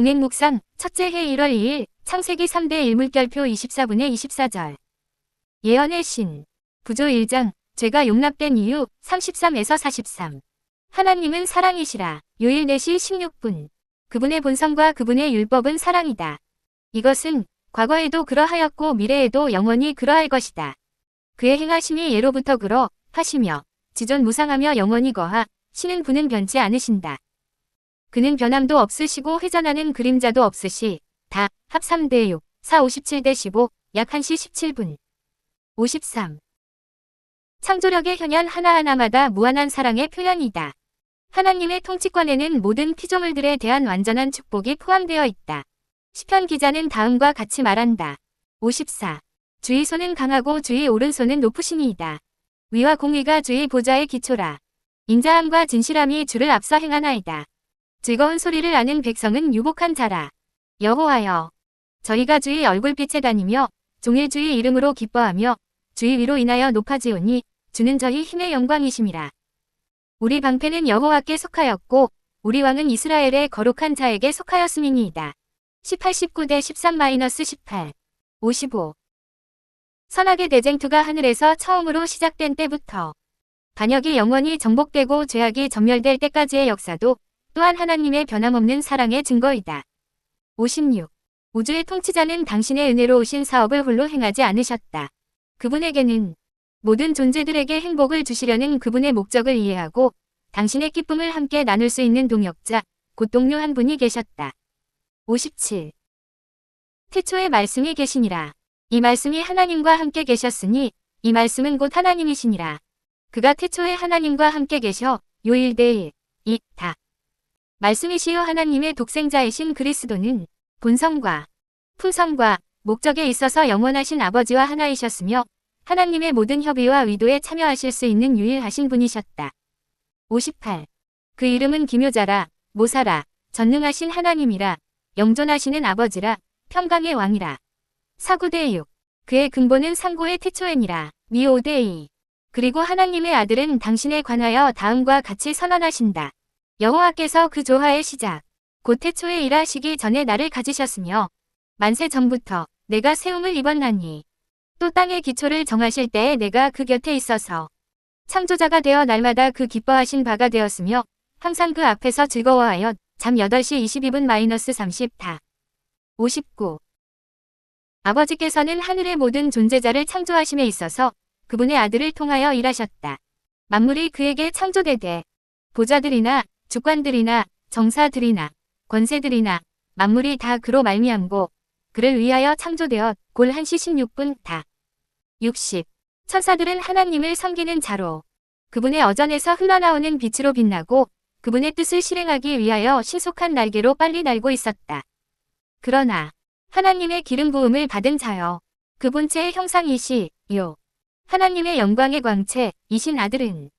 동행묵상 첫째 해 1월 2일 창세기 3대 1물결표 24분의 24절. 예언의 신. 부조 1장 죄가 용납된 이유 33에서 43. 하나님은 사랑이시라. 요일 4시 16분. 그분의 본성과 그분의 율법은 사랑이다. 이것은 과거에도 그러하였고 미래에도 영원히 그러할 것이다. 그의 행하심이 예로부터 그러 하시며 지존 무상하며 영원히 거하 시는 분은 변치 않으신다. 그는 변함도 없으시고 회전하는 그림자도 없으시. 다 합 3대 6, 4 57대 15, 약 1시 17분. 53. 창조력의 현현 하나하나마다 무한한 사랑의 표현이다. 하나님의 통치권에는 모든 피조물들에 대한 완전한 축복이 포함되어 있다. 시편 기자는 다음과 같이 말한다. 54. 주의 손은 강하고 주의 오른손은 높으시니이다. 위와 공의가 주의 보좌의 기초라. 인자함과 진실함이 주를 앞서 행하나이다. 즐거운 소리를 아는 백성은 유복한 자라. 여호와여, 저희가 주의 얼굴빛에 다니며 종일 주의 이름으로 기뻐하며 주의 위로 인하여 높아지오니 주는 저희 힘의 영광이심이라. 우리 방패는 여호와께 속하였고 우리 왕은 이스라엘의 거룩한 자에게 속하였음이니이다. 18, 19대 13-18. 55. 선악의 대쟁투가 하늘에서 처음으로 시작된 때부터 반역이 영원히 정복되고 죄악이 전멸될 때까지의 역사도 또한 하나님의 변함없는 사랑의 증거이다. 56. 우주의 통치자는 당신의 은혜로 오신 사업을 홀로 행하지 않으셨다. 그분에게는 모든 존재들에게 행복을 주시려는 그분의 목적을 이해하고 당신의 기쁨을 함께 나눌 수 있는 동역자, 곧 동료 한 분이 계셨다. 57. 태초에 말씀이 계시니라. 이 말씀이 하나님과 함께 계셨으니 이 말씀은 곧 하나님이시니라. 그가 태초에 하나님과 함께 계셔 요일 대 1, 2, 다. 말씀이시요 하나님의 독생자이신 그리스도는 본성과 품성과 목적에 있어서 영원하신 아버지와 하나이셨으며 하나님의 모든 협의와 의도에 참여하실 수 있는 유일하신 분이셨다. 58. 그 이름은 기묘자라, 모사라, 전능하신 하나님이라, 영존하시는 아버지라, 평강의 왕이라. 49대 6. 그의 근본은 상고의 태초에니라. 미 5대 2. 그리고 하나님의 아들은 당신에 관하여 다음과 같이 선언하신다. 여호와께서 그 조화의 시작, 곧 태초에 일하시기 전에 나를 가지셨으며 만세 전부터 내가 세움을 입었나니 또 땅의 기초를 정하실 때에 내가 그 곁에 있어서 창조자가 되어 날마다 그 기뻐하신 바가 되었으며 항상 그 앞에서 즐거워하여 잠 8시 22분-30 다. 59. 아버지께서는 하늘의 모든 존재자를 창조하심에 있어서 그분의 아들을 통하여 일하셨다. 만물이 그에게 창조되되 보좌들이나 주관들이나 정사들이나 권세들이나 만물이 다 그로 말미암고 그를 위하여 창조되었 골 1시 16분 다. 60. 천사들은 하나님을 섬기는 자로 그분의 어전에서 흘러나오는 빛으로 빛나고 그분의 뜻을 실행하기 위하여 신속한 날개로 빨리 날고 있었다. 그러나 하나님의 기름 부음을 받은 자여 그 본체의 형상이시요 하나님의 영광의 광채 이신 아들은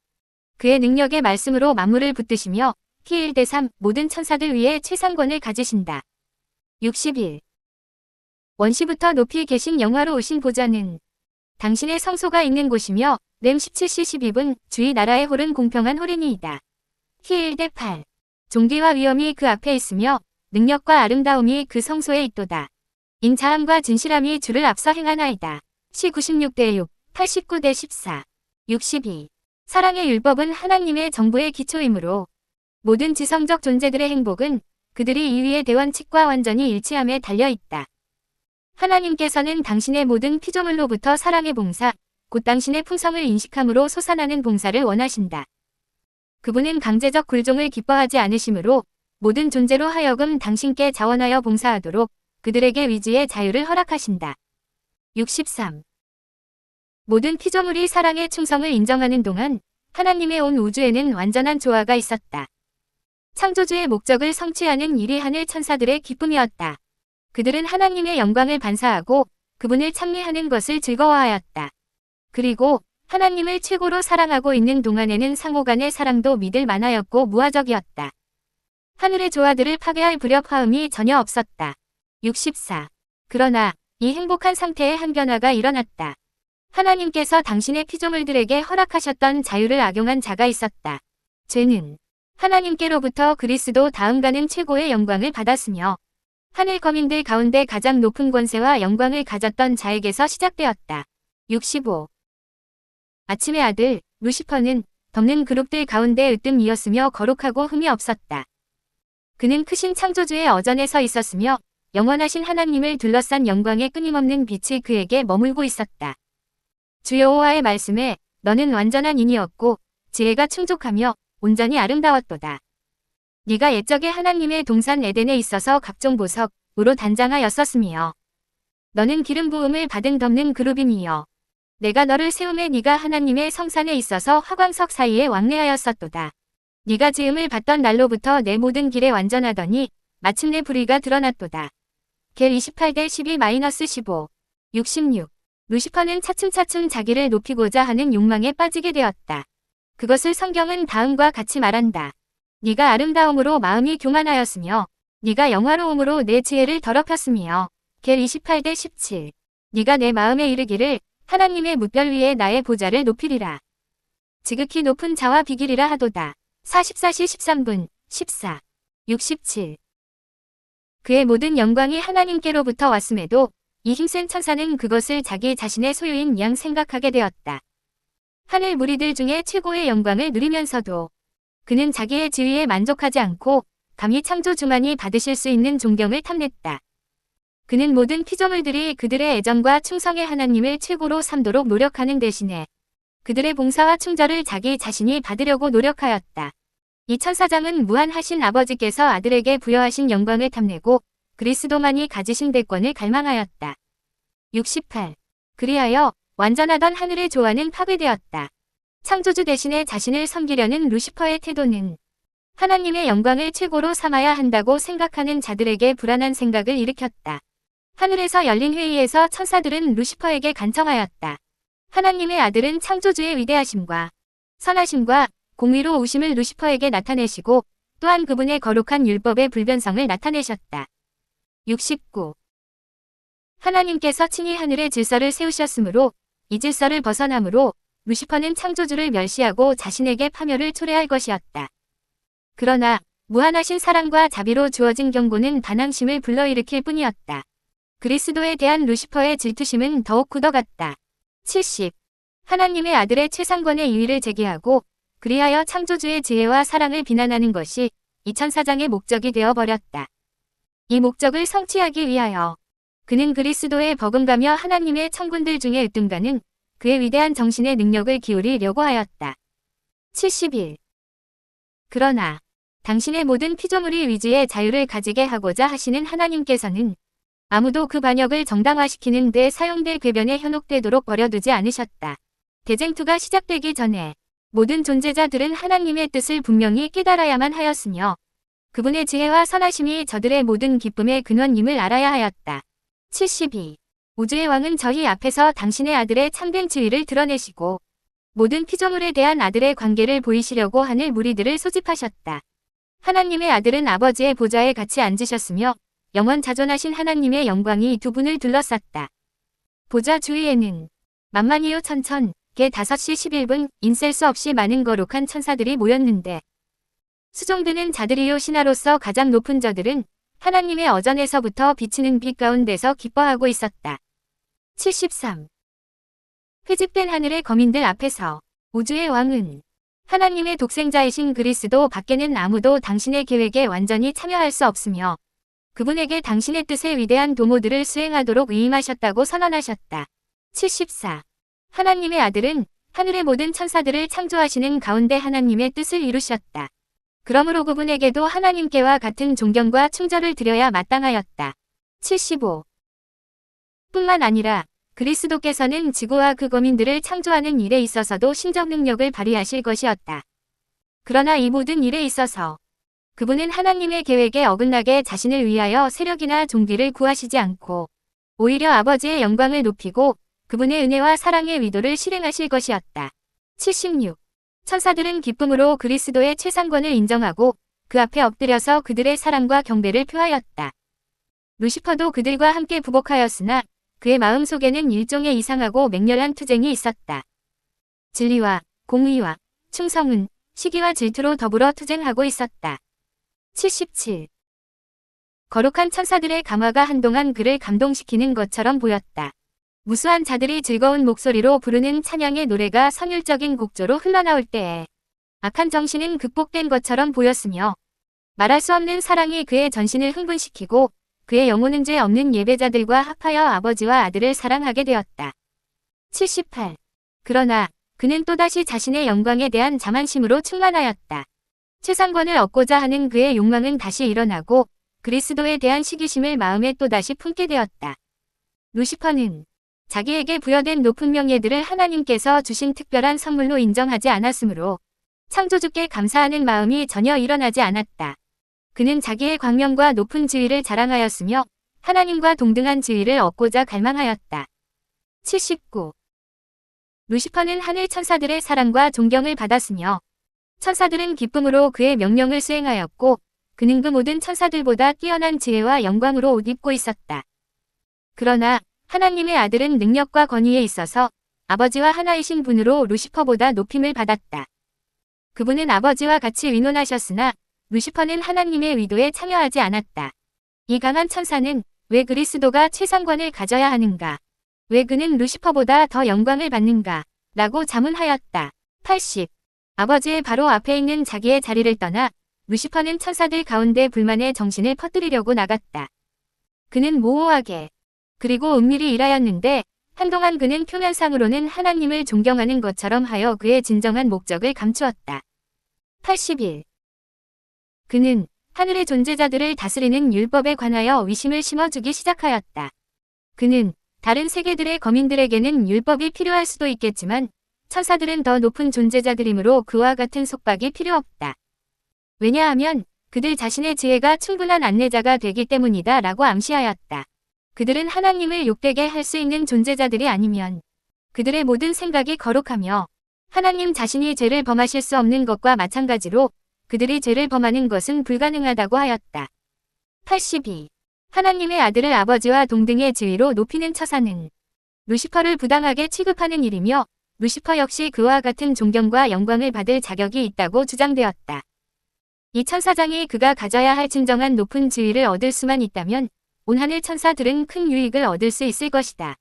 그의 능력의 말씀으로 만물을 붙드시며 히 1대 3 모든 천사들 위에 최상권을 가지신다. 61. 원시부터 높이 계신 영화로 오신 보좌는 당신의 성소가 있는 곳이며 렘 17시 12분 주의 나라의 홀은 공평한 홀이니이다. 히 1대 8. 존귀와 위엄이 그 앞에 있으며 능력과 아름다움이 그 성소에 있도다. 인자함과 진실함이 주를 앞서 행하나이다. 시 96대 6, 89대 14. 62. 사랑의 율법은 하나님의 정부의 기초이므로 모든 지성적 존재들의 행복은 그들이 이 위의 대원칙과 완전히 일치함에 달려있다. 하나님께서는 당신의 모든 피조물로부터 사랑의 봉사, 곧 당신의 품성을 인식함으로 솟아나는 봉사를 원하신다. 그분은 강제적 굴종을 기뻐하지 않으시므로 모든 존재로 하여금 당신께 자원하여 봉사하도록 그들에게 위지의 자유를 허락하신다. 63. 모든 피조물이 사랑의 충성을 인정하는 동안 하나님의 온 우주에는 완전한 조화가 있었다. 창조주의 목적을 성취하는 일이 하늘 천사들의 기쁨이었다. 그들은 하나님의 영광을 반사하고 그분을 찬미하는 것을 즐거워하였다. 그리고 하나님을 최고로 사랑하고 있는 동안에는 상호 간의 사랑도 믿을 만하였고 무화적이었다. 하늘의 조화들을 파괴할 불협 화음이 전혀 없었다. 64. 그러나 이 행복한 상태에 한 변화가 일어났다. 하나님께서 당신의 피조물들에게 허락하셨던 자유를 악용한 자가 있었다. 죄는 하나님께로부터 그리스도 다음가는 최고의 영광을 받았으며 하늘 거민들 가운데 가장 높은 권세와 영광을 가졌던 자에게서 시작되었다. 65. 아침의 아들, 루시퍼는 덮는 그룹들 가운데 으뜸이었으며 거룩하고 흠이 없었다. 그는 크신 창조주의 어전에 서 있었으며 영원하신 하나님을 둘러싼 영광의 끊임없는 빛이 그에게 머물고 있었다. 주 여호와의 말씀에 너는 완전한 인이었고 지혜가 충족하며 온전히 아름다웠도다. 네가 옛적에 하나님의 동산 에덴에 있어서 각종 보석으로 단장하였었으며 너는 기름 부음을 받은 덮는 그룹이니여 내가 너를 세움에 네가 하나님의 성산에 있어서 화광석 사이에 왕래하였었도다. 네가 지음을 받던 날로부터 내 모든 길에 완전하더니 마침내 불의가 드러났도다. 겔 28-12-15 66. 루시퍼는 차츰차츰 자기를 높이고자 하는 욕망에 빠지게 되었다. 그것을 성경은 다음과 같이 말한다. 네가 아름다움으로 마음이 교만하였으며 네가 영화로움으로 내 지혜를 더럽혔으며 겔 28-17. 네가 내 마음에 이르기를 하나님의 뭇별 위에 나의 보좌를 높이리라. 지극히 높은 자와 비기리라 하도다. 44시 13분 14. 67. 그의 모든 영광이 하나님께로부터 왔음에도 이 힘센 천사는 그것을 자기 자신의 소유인 양 생각하게 되었다. 하늘 무리들 중에 최고의 영광을 누리면서도 그는 자기의 지위에 만족하지 않고 감히 창조주만이 받으실 수 있는 존경을 탐냈다. 그는 모든 피조물들이 그들의 애정과 충성의 하나님을 최고로 삼도록 노력하는 대신에 그들의 봉사와 충절을 자기 자신이 받으려고 노력하였다. 이 천사장은 무한하신 아버지께서 아들에게 부여하신 영광을 탐내고 그리스도만이 가지신 대권을 갈망하였다. 68. 그리하여 완전하던 하늘의 조화는 파괴되었다. 창조주 대신에 자신을 섬기려는 루시퍼의 태도는 하나님의 영광을 최고로 삼아야 한다고 생각하는 자들에게 불안한 생각을 일으켰다. 하늘에서 열린 회의에서 천사들은 루시퍼에게 간청하였다. 하나님의 아들은 창조주의 위대하심과 선하심과 공의로 우심을 루시퍼에게 나타내시고 또한 그분의 거룩한 율법의 불변성을 나타내셨다. 69. 하나님께서 친히 하늘의 질서를 세우셨으므로 이 질서를 벗어나므로 루시퍼는 창조주를 멸시하고 자신에게 파멸을 초래할 것이었다. 그러나 무한하신 사랑과 자비로 주어진 경고는 반항심을 불러일으킬 뿐이었다. 그리스도에 대한 루시퍼의 질투심은 더욱 굳어갔다. 70. 하나님의 아들의 최상권의 이의를 제기하고 그리하여 창조주의 지혜와 사랑을 비난하는 것이 이 천사장의 목적이 되어버렸다. 이 목적을 성취하기 위하여 그는 그리스도에 버금가며 하나님의 천군들 중에 으뜸가는 그의 위대한 정신의 능력을 기울이려고 하였다. 71. 그러나 당신의 모든 피조물이 위지의 자유를 가지게 하고자 하시는 하나님께서는 아무도 그 반역을 정당화시키는 데 사용될 궤변에 현혹되도록 버려두지 않으셨다. 대쟁투가 시작되기 전에 모든 존재자들은 하나님의 뜻을 분명히 깨달아야만 하였으며 그분의 지혜와 선하심이 저들의 모든 기쁨의 근원임을 알아야 하였다. 72. 우주의 왕은 저희 앞에서 당신의 아들의 참된 지위를 드러내시고 모든 피조물에 대한 아들의 관계를 보이시려고 하늘 무리들을 소집하셨다. 하나님의 아들은 아버지의 보좌에 같이 앉으셨으며 영원 자존하신 하나님의 영광이 두 분을 둘러쌌다. 보좌 주위에는 만만이요 천천, 개 5시 11분 인셀 수 없이 많은 거룩한 천사들이 모였는데 수종드는 자들이요 신하로서 가장 높은 저들은 하나님의 어전에서부터 비치는 빛 가운데서 기뻐하고 있었다. 73. 회집된 하늘의 거민들 앞에서 우주의 왕은 하나님의 독생자이신 그리스도 밖에는 아무도 당신의 계획에 완전히 참여할 수 없으며 그분에게 당신의 뜻의 위대한 도모들을 수행하도록 위임하셨다고 선언하셨다. 74. 하나님의 아들은 하늘의 모든 천사들을 창조하시는 가운데 하나님의 뜻을 이루셨다. 그러므로 그분에게도 하나님께와 같은 존경과 충절을 드려야 마땅하였다. 75. 뿐만 아니라 그리스도께서는 지구와 그 거민들을 창조하는 일에 있어서도 신적 능력을 발휘하실 것이었다. 그러나 이 모든 일에 있어서 그분은 하나님의 계획에 어긋나게 자신을 위하여 세력이나 종기를 구하시지 않고 오히려 아버지의 영광을 높이고 그분의 은혜와 사랑의 위도를 실행하실 것이었다. 76. 천사들은 기쁨으로 그리스도의 최상권을 인정하고 그 앞에 엎드려서 그들의 사랑과 경배를 표하였다. 루시퍼도 그들과 함께 부복하였으나 그의 마음속에는 일종의 이상하고 맹렬한 투쟁이 있었다. 진리와 공의와 충성은 시기와 질투로 더불어 투쟁하고 있었다. 77. 거룩한 천사들의 감화가 한동안 그를 감동시키는 것처럼 보였다. 무수한 자들이 즐거운 목소리로 부르는 찬양의 노래가 선율적인 곡조로 흘러나올 때에 악한 정신은 극복된 것처럼 보였으며 말할 수 없는 사랑이 그의 전신을 흥분시키고 그의 영혼은 죄 없는 예배자들과 합하여 아버지와 아들을 사랑하게 되었다. 78. 그러나 그는 또다시 자신의 영광에 대한 자만심으로 충만하였다. 최상권을 얻고자 하는 그의 욕망은 다시 일어나고 그리스도에 대한 시기심을 마음에 또다시 품게 되었다. 루시퍼는 자기에게 부여된 높은 명예들을 하나님께서 주신 특별한 선물로 인정하지 않았으므로 창조주께 감사하는 마음이 전혀 일어나지 않았다. 그는 자기의 광명과 높은 지위를 자랑하였으며 하나님과 동등한 지위를 얻고자 갈망하였다. 79. 루시퍼는 하늘 천사들의 사랑과 존경을 받았으며 천사들은 기쁨으로 그의 명령을 수행하였고 그는 그 모든 천사들보다 뛰어난 지혜와 영광으로 옷 입고 있었다. 그러나 하나님의 아들은 능력과 권위에 있어서 아버지와 하나이신 분으로 루시퍼보다 높임을 받았다. 그분은 아버지와 같이 위논하셨으나 루시퍼는 하나님의 의도에 참여하지 않았다. 이 강한 천사는 왜 그리스도가 최상권을 가져야 하는가? 왜 그는 루시퍼보다 더 영광을 받는가? 라고 자문하였다. 80. 아버지의 바로 앞에 있는 자기의 자리를 떠나 루시퍼는 천사들 가운데 불만의 정신을 퍼뜨리려고 나갔다. 그는 모호하게 그리고 은밀히 일하였는데 한동안 그는 표면상으로는 하나님을 존경하는 것처럼 하여 그의 진정한 목적을 감추었다. 81. 그는 하늘의 존재자들을 다스리는 율법에 관하여 의심을 심어주기 시작하였다. 그는 다른 세계들의 거민들에게는 율법이 필요할 수도 있겠지만 천사들은 더 높은 존재자들이므로 그와 같은 속박이 필요 없다. 왜냐하면 그들 자신의 지혜가 충분한 안내자가 되기 때문이다 라고 암시하였다. 그들은 하나님을 욕되게 할 수 있는 존재자들이 아니면 그들의 모든 생각이 거룩하며 하나님 자신이 죄를 범하실 수 없는 것과 마찬가지로 그들이 죄를 범하는 것은 불가능하다고 하였다. 82. 하나님의 아들을 아버지와 동등의 지위로 높이는 처사는 루시퍼를 부당하게 취급하는 일이며 루시퍼 역시 그와 같은 존경과 영광을 받을 자격이 있다고 주장되었다. 이 천사장이 그가 가져야 할 진정한 높은 지위를 얻을 수만 있다면 온 하늘 천사들은 큰 유익을 얻을 수 있을 것이다.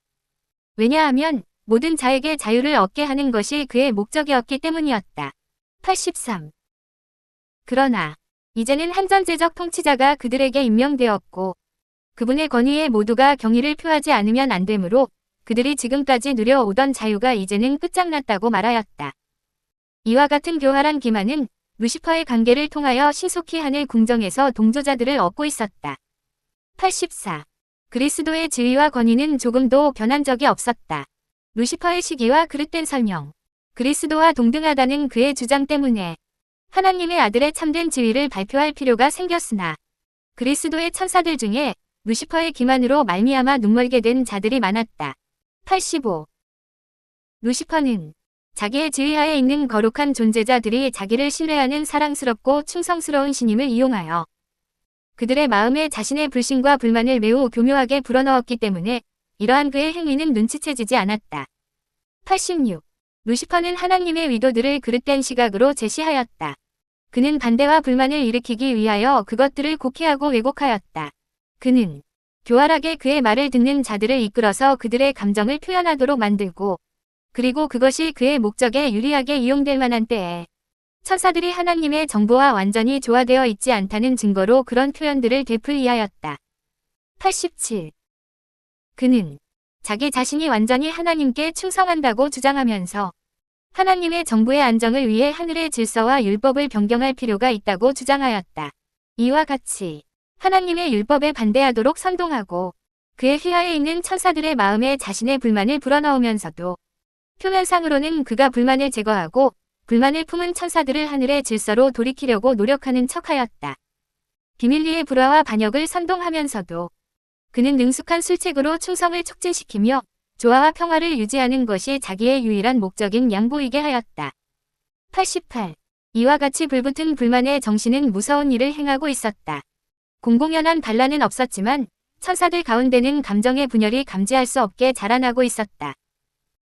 왜냐하면 모든 자에게 자유를 얻게 하는 것이 그의 목적이었기 때문이었다. 83. 그러나 이제는 한 전제적 통치자가 그들에게 임명되었고 그분의 권위에 모두가 경의를 표하지 않으면 안 되므로 그들이 지금까지 누려오던 자유가 이제는 끝장났다고 말하였다. 이와 같은 교활한 기만은 루시퍼의 관계를 통하여 신속히 하늘 궁정에서 동조자들을 얻고 있었다. 84. 그리스도의 지위와 권위는 조금도 변한 적이 없었다. 루시퍼의 시기와 그릇된 설명. 그리스도와 동등하다는 그의 주장 때문에 하나님의 아들의 참된 지위를 발표할 필요가 생겼으나 그리스도의 천사들 중에 루시퍼의 기만으로 말미암아 눈멀게 된 자들이 많았다. 85. 루시퍼는 자기의 지휘하에 있는 거룩한 존재자들이 자기를 신뢰하는 사랑스럽고 충성스러운 신임을 이용하여 그들의 마음에 자신의 불신과 불만을 매우 교묘하게 불어넣었기 때문에 이러한 그의 행위는 눈치채지지 않았다. 86. 루시퍼는 하나님의 의도들을 그릇된 시각으로 제시하였다. 그는 반대와 불만을 일으키기 위하여 그것들을 곡해하고 왜곡하였다. 그는 교활하게 그의 말을 듣는 자들을 이끌어서 그들의 감정을 표현하도록 만들고 그리고 그것이 그의 목적에 유리하게 이용될 만한 때에 천사들이 하나님의 정보와 완전히 조화되어 있지 않다는 증거로 그런 표현들을 되풀이하였다. 87. 그는 자기 자신이 완전히 하나님께 충성한다고 주장하면서 하나님의 정부의 안정을 위해 하늘의 질서와 율법을 변경할 필요가 있다고 주장하였다. 이와 같이 하나님의 율법에 반대하도록 선동하고 그의 휘하에 있는 천사들의 마음에 자신의 불만을 불어넣으면서도 표면상으로는 그가 불만을 제거하고 불만을 품은 천사들을 하늘의 질서로 돌이키려고 노력하는 척하였다. 비밀리의 불화와 반역을 선동하면서도 그는 능숙한 술책으로 충성을 촉진시키며 조화와 평화를 유지하는 것이 자기의 유일한 목적인 양보이게 하였다. 88. 이와 같이 불붙은 불만의 정신은 무서운 일을 행하고 있었다. 공공연한 반란은 없었지만 천사들 가운데는 감정의 분열이 감지할 수 없게 자라나고 있었다.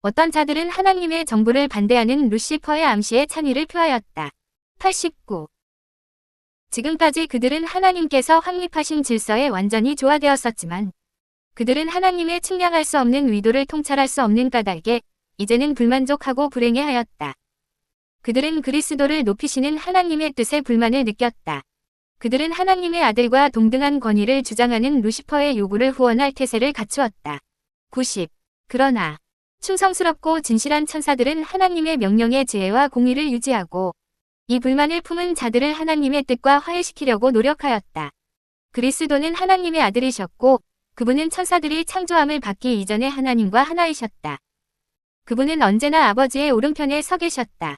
어떤 자들은 하나님의 정부를 반대하는 루시퍼의 암시에 찬의를 표하였다. 89. 지금까지 그들은 하나님께서 확립하신 질서에 완전히 조화되었었지만 그들은 하나님의 측량할 수 없는 위도를 통찰할 수 없는 까닭에 이제는 불만족하고 불행해하였다. 그들은 그리스도를 높이시는 하나님의 뜻에 불만을 느꼈다. 그들은 하나님의 아들과 동등한 권위를 주장하는 루시퍼의 요구를 후원할 태세를 갖추었다. 90. 그러나 충성스럽고 진실한 천사들은 하나님의 명령의 지혜와 공의를 유지하고 이 불만을 품은 자들을 하나님의 뜻과 화해시키려고 노력하였다. 그리스도는 하나님의 아들이셨고 그분은 천사들이 창조함을 받기 이전에 하나님과 하나이셨다. 그분은 언제나 아버지의 오른편에 서 계셨다.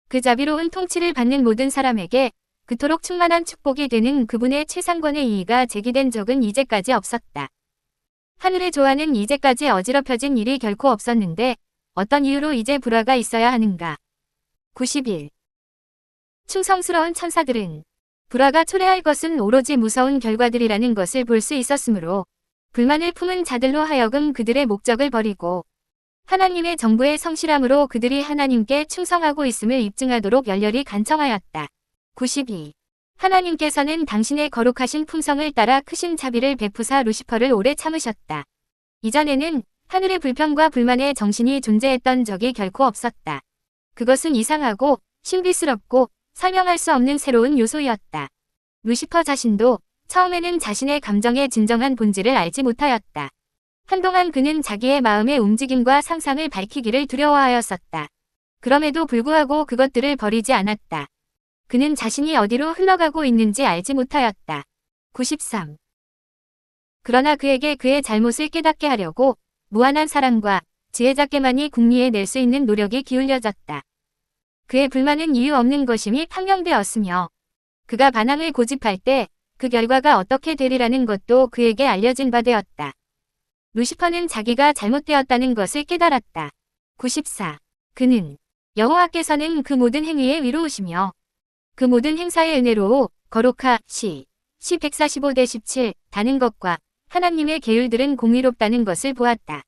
그 자비로운 통치를 받는 모든 사람에게 그토록 충만한 축복이 되는 그분의 최상권의 이의가 제기된 적은 이제까지 없었다. 하늘의 조화는 이제까지 어지럽혀진 일이 결코 없었는데 어떤 이유로 이제 불화가 있어야 하는가? 91. 충성스러운 천사들은 불화가 초래할 것은 오로지 무서운 결과들이라는 것을 볼 수 있었으므로 불만을 품은 자들로 하여금 그들의 목적을 버리고 하나님의 정부의 성실함으로 그들이 하나님께 충성하고 있음을 입증하도록 열렬히 간청하였다. 92. 하나님께서는 당신의 거룩하신 품성을 따라 크신 자비를 베푸사 루시퍼를 오래 참으셨다. 이전에는 하늘의 불평과 불만의 정신이 존재했던 적이 결코 없었다. 그것은 이상하고 신비스럽고 설명할 수 없는 새로운 요소였다. 루시퍼 자신도 처음에는 자신의 감정의 진정한 본질을 알지 못하였다. 한동안 그는 자기의 마음의 움직임과 상상을 밝히기를 두려워하였었다. 그럼에도 불구하고 그것들을 버리지 않았다. 그는 자신이 어디로 흘러가고 있는지 알지 못하였다. 93. 그러나 그에게 그의 잘못을 깨닫게 하려고 무한한 사랑과 지혜자께만이 궁리에 낼 수 있는 노력이 기울여졌다. 그의 불만은 이유 없는 것임이 판명되었으며 그가 반항을 고집할 때 그 결과가 어떻게 되리라는 것도 그에게 알려진 바 되었다. 루시퍼는 자기가 잘못되었다는 것을 깨달았다. 94. 그는 여호와께서는 그 모든 행위에 위로우시며 그 모든 행사의 은혜로 거룩하 시 145-17 다는 것과 하나님의 계율들은 공의롭다는 것을 보았다.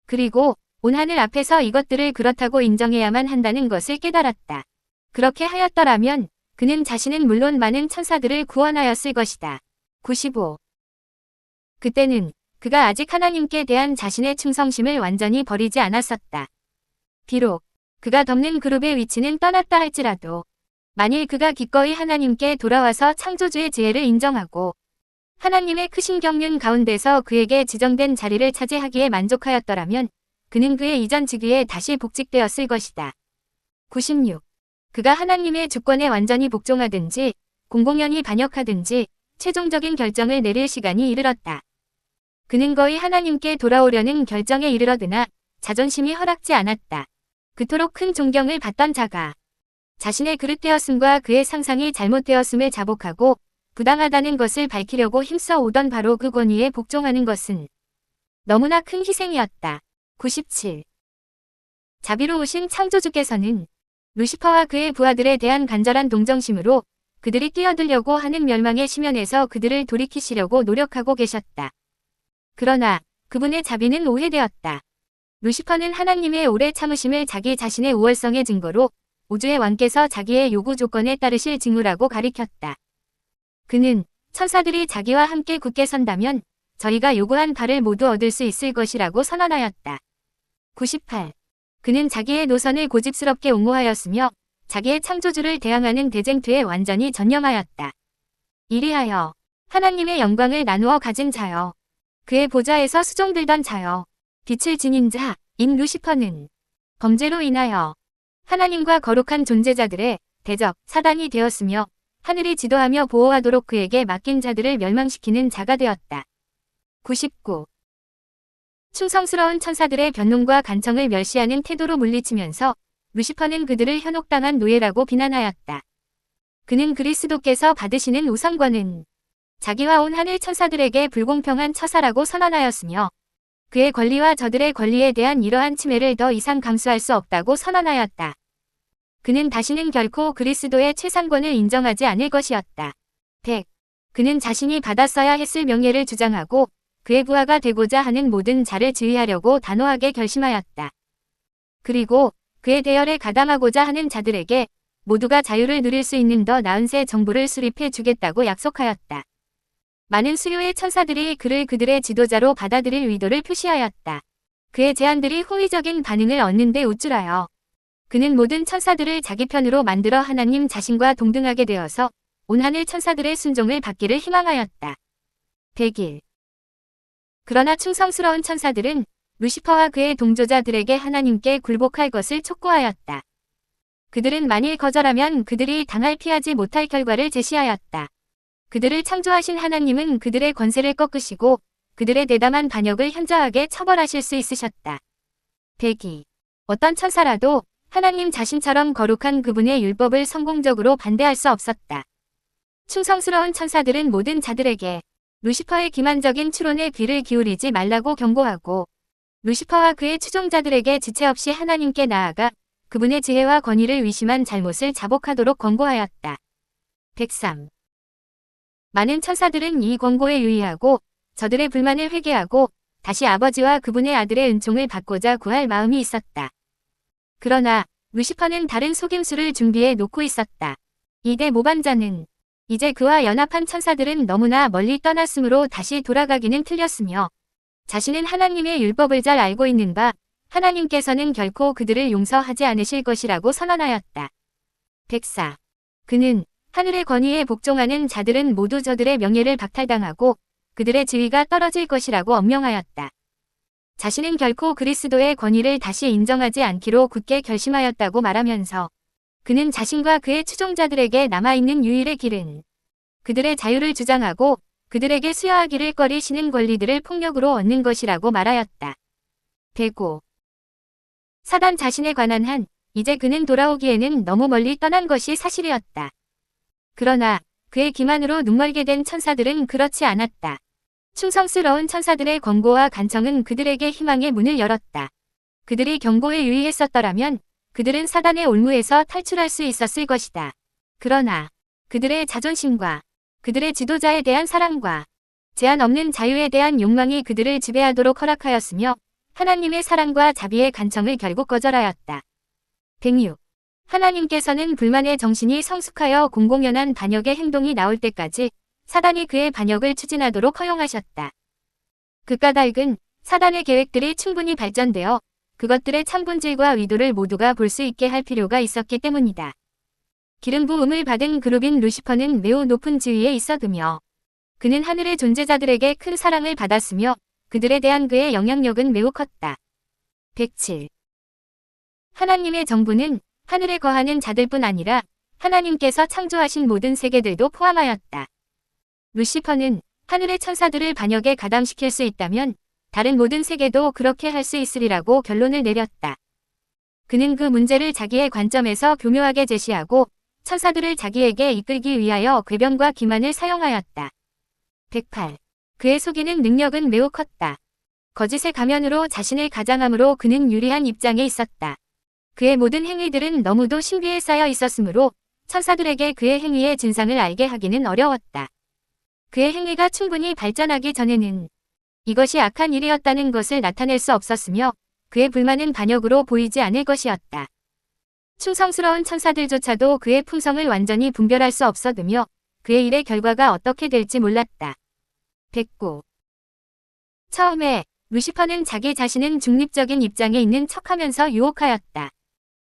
그리고 온 하늘 앞에서 이것들을 그렇다고 인정해야만 한다는 것을 깨달았다. 그렇게 하였더라면 그는 자신은 물론 많은 천사들을 구원하였을 것이다. 95. 그때는 그가 아직 하나님께 대한 자신의 충성심을 완전히 버리지 않았었다. 비록 그가 덮는 그룹의 위치는 떠났다 할지라도 만일 그가 기꺼이 하나님께 돌아와서 창조주의 지혜를 인정하고 하나님의 크신 경륜 가운데서 그에게 지정된 자리를 차지하기에 만족하였더라면 그는 그의 이전 직위에 다시 복직되었을 것이다. 96. 그가 하나님의 주권에 완전히 복종하든지 공공연히 반역하든지 최종적인 결정을 내릴 시간이 이르렀다. 그는 거의 하나님께 돌아오려는 결정에 이르러드나 자존심이 허락지 않았다. 그토록 큰 존경을 받던 자가 자신의 그릇되었음과 그의 상상이 잘못되었음을 자복하고 부당하다는 것을 밝히려고 힘써 오던 바로 그 권위에 복종하는 것은 너무나 큰 희생이었다. 97. 자비로우신 창조주께서는 루시퍼와 그의 부하들에 대한 간절한 동정심으로 그들이 뛰어들려고 하는 멸망의 심연에서 그들을 돌이키시려고 노력하고 계셨다. 그러나 그분의 자비는 오해되었다. 루시퍼는 하나님의 오래 참으심을 자기 자신의 우월성의 증거로 우주의 왕께서 자기의 요구 조건에 따르실 징후라고 가리켰다. 그는 천사들이 자기와 함께 굳게 선다면 저희가 요구한 바를 모두 얻을 수 있을 것이라고 선언하였다. 98. 그는 자기의 노선을 고집스럽게 옹호하였으며 자기의 창조주를 대항하는 대쟁투에 완전히 전념하였다. 이리하여 하나님의 영광을 나누어 가진 자여, 그의 보좌에서 수종들던 자여, 빛을 지닌 자, 인 루시퍼는 범죄로 인하여 하나님과 거룩한 존재자들의 대적, 사단이 되었으며 하늘이 지도하며 보호하도록 그에게 맡긴 자들을 멸망시키는 자가 되었다. 99. 충성스러운 천사들의 변론과 간청을 멸시하는 태도로 물리치면서 루시퍼는 그들을 현혹당한 노예라고 비난하였다. 그는 그리스도께서 받으시는 우선권은 자기와 온 하늘 천사들에게 불공평한 처사라고 선언하였으며 그의 권리와 저들의 권리에 대한 이러한 침해를 더 이상 감수할 수 없다고 선언하였다. 그는 다시는 결코 그리스도의 최상권을 인정하지 않을 것이었다. 100. 그는 자신이 받았어야 했을 명예를 주장하고 그의 부하가 되고자 하는 모든 자를 지휘하려고 단호하게 결심하였다. 그리고 그의 대열에 가담하고자 하는 자들에게 모두가 자유를 누릴 수 있는 더 나은 새 정부를 수립해 주겠다고 약속하였다. 많은 수요의 천사들이 그를 그들의 지도자로 받아들일 의도를 표시하였다. 그의 제안들이 호의적인 반응을 얻는 데 우쭐하여 그는 모든 천사들을 자기 편으로 만들어 하나님 자신과 동등하게 되어서 온 하늘 천사들의 순종을 받기를 희망하였다. 100일. 그러나 충성스러운 천사들은 루시퍼와 그의 동조자들에게 하나님께 굴복할 것을 촉구하였다. 그들은 만일 거절하면 그들이 당할 피하지 못할 결과를 제시하였다. 그들을 창조하신 하나님은 그들의 권세를 꺾으시고 그들의 대담한 반역을 현저하게 처벌하실 수 있으셨다. 102. 어떤 천사라도 하나님 자신처럼 거룩한 그분의 율법을 성공적으로 반대할 수 없었다. 충성스러운 천사들은 모든 자들에게 루시퍼의 기만적인 추론에 귀를 기울이지 말라고 경고하고 루시퍼와 그의 추종자들에게 지체 없이 하나님께 나아가 그분의 지혜와 권위를 위심한 잘못을 자복하도록 권고하였다. 103. 많은 천사들은 이 권고에 유의하고 저들의 불만을 회개하고 다시 아버지와 그분의 아들의 은총을 받고자 구할 마음이 있었다. 그러나 루시퍼는 다른 속임수를 준비해 놓고 있었다. 이대 모반자는 이제 그와 연합한 천사들은 너무나 멀리 떠났으므로 다시 돌아가기는 틀렸으며 자신은 하나님의 율법을 잘 알고 있는 바 하나님께서는 결코 그들을 용서하지 않으실 것이라고 선언하였다. 104. 그는 하늘의 권위에 복종하는 자들은 모두 저들의 명예를 박탈당하고 그들의 지위가 떨어질 것이라고 엄명하였다. 자신은 결코 그리스도의 권위를 다시 인정하지 않기로 굳게 결심하였다고 말하면서 그는 자신과 그의 추종자들에게 남아있는 유일의 길은 그들의 자유를 주장하고 그들에게 수여하기를 꺼리시는 권리들을 폭력으로 얻는 것이라고 말하였다. 105. 사단 자신에 관한 한 이제 그는 돌아오기에는 너무 멀리 떠난 것이 사실이었다. 그러나 그의 기만으로 눈멀게 된 천사들은 그렇지 않았다. 충성스러운 천사들의 권고와 간청은 그들에게 희망의 문을 열었다. 그들이 경고에 유의했었더라면 그들은 사단의 올무에서 탈출할 수 있었을 것이다. 그러나 그들의 자존심과 그들의 지도자에 대한 사랑과 제한 없는 자유에 대한 욕망이 그들을 지배하도록 허락하였으며 하나님의 사랑과 자비의 간청을 결국 거절하였다. 106. 하나님께서는 불만의 정신이 성숙하여 공공연한 반역의 행동이 나올 때까지 사단이 그의 반역을 추진하도록 허용하셨다. 그 까닭은 사단의 계획들이 충분히 발전되어 그것들의 참본질과 의도를 모두가 볼 수 있게 할 필요가 있었기 때문이다. 기름 부음을 받은 그룹인 루시퍼는 매우 높은 지위에 있었으며 그는 하늘의 존재자들에게 큰 사랑을 받았으며 그들에 대한 그의 영향력은 매우 컸다. 107. 하나님의 정부는 하늘에 거하는 자들뿐 아니라 하나님께서 창조하신 모든 세계들도 포함하였다. 루시퍼는 하늘의 천사들을 반역에 가담시킬 수 있다면 다른 모든 세계도 그렇게 할 수 있으리라고 결론을 내렸다. 그는 그 문제를 자기의 관점에서 교묘하게 제시하고 천사들을 자기에게 이끌기 위하여 궤변과 기만을 사용하였다. 108. 그의 속이는 능력은 매우 컸다. 거짓의 가면으로 자신을 가장함으로 그는 유리한 입장에 있었다. 그의 모든 행위들은 너무도 신비에 쌓여 있었으므로 천사들에게 그의 행위의 진상을 알게 하기는 어려웠다. 그의 행위가 충분히 발전하기 전에는 이것이 악한 일이었다는 것을 나타낼 수 없었으며 그의 불만은 반역으로 보이지 않을 것이었다. 충성스러운 천사들조차도 그의 품성을 완전히 분별할 수 없었으며 그의 일의 결과가 어떻게 될지 몰랐다. 109. 처음에 루시퍼는 자기 자신은 중립적인 입장에 있는 척하면서 유혹하였다.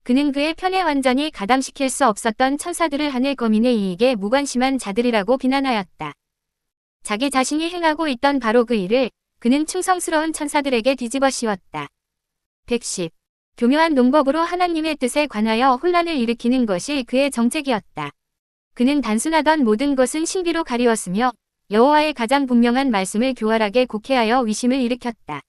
그는 그의 편에 완전히 가담시킬 수 없었던 천사들을 하늘 거민의 이익에 무관심한 자들이라고 비난하였다. 자기 자신이 행하고 있던 바로 그 일을 그는 충성스러운 천사들에게 뒤집어 씌웠다. 110. 교묘한 농법으로 하나님의 뜻에 관하여 혼란을 일으키는 것이 그의 정책이었다. 그는 단순하던 모든 것은 신비로 가리웠으며 여호와의 가장 분명한 말씀을 교활하게 곡해하여 위심을 일으켰다.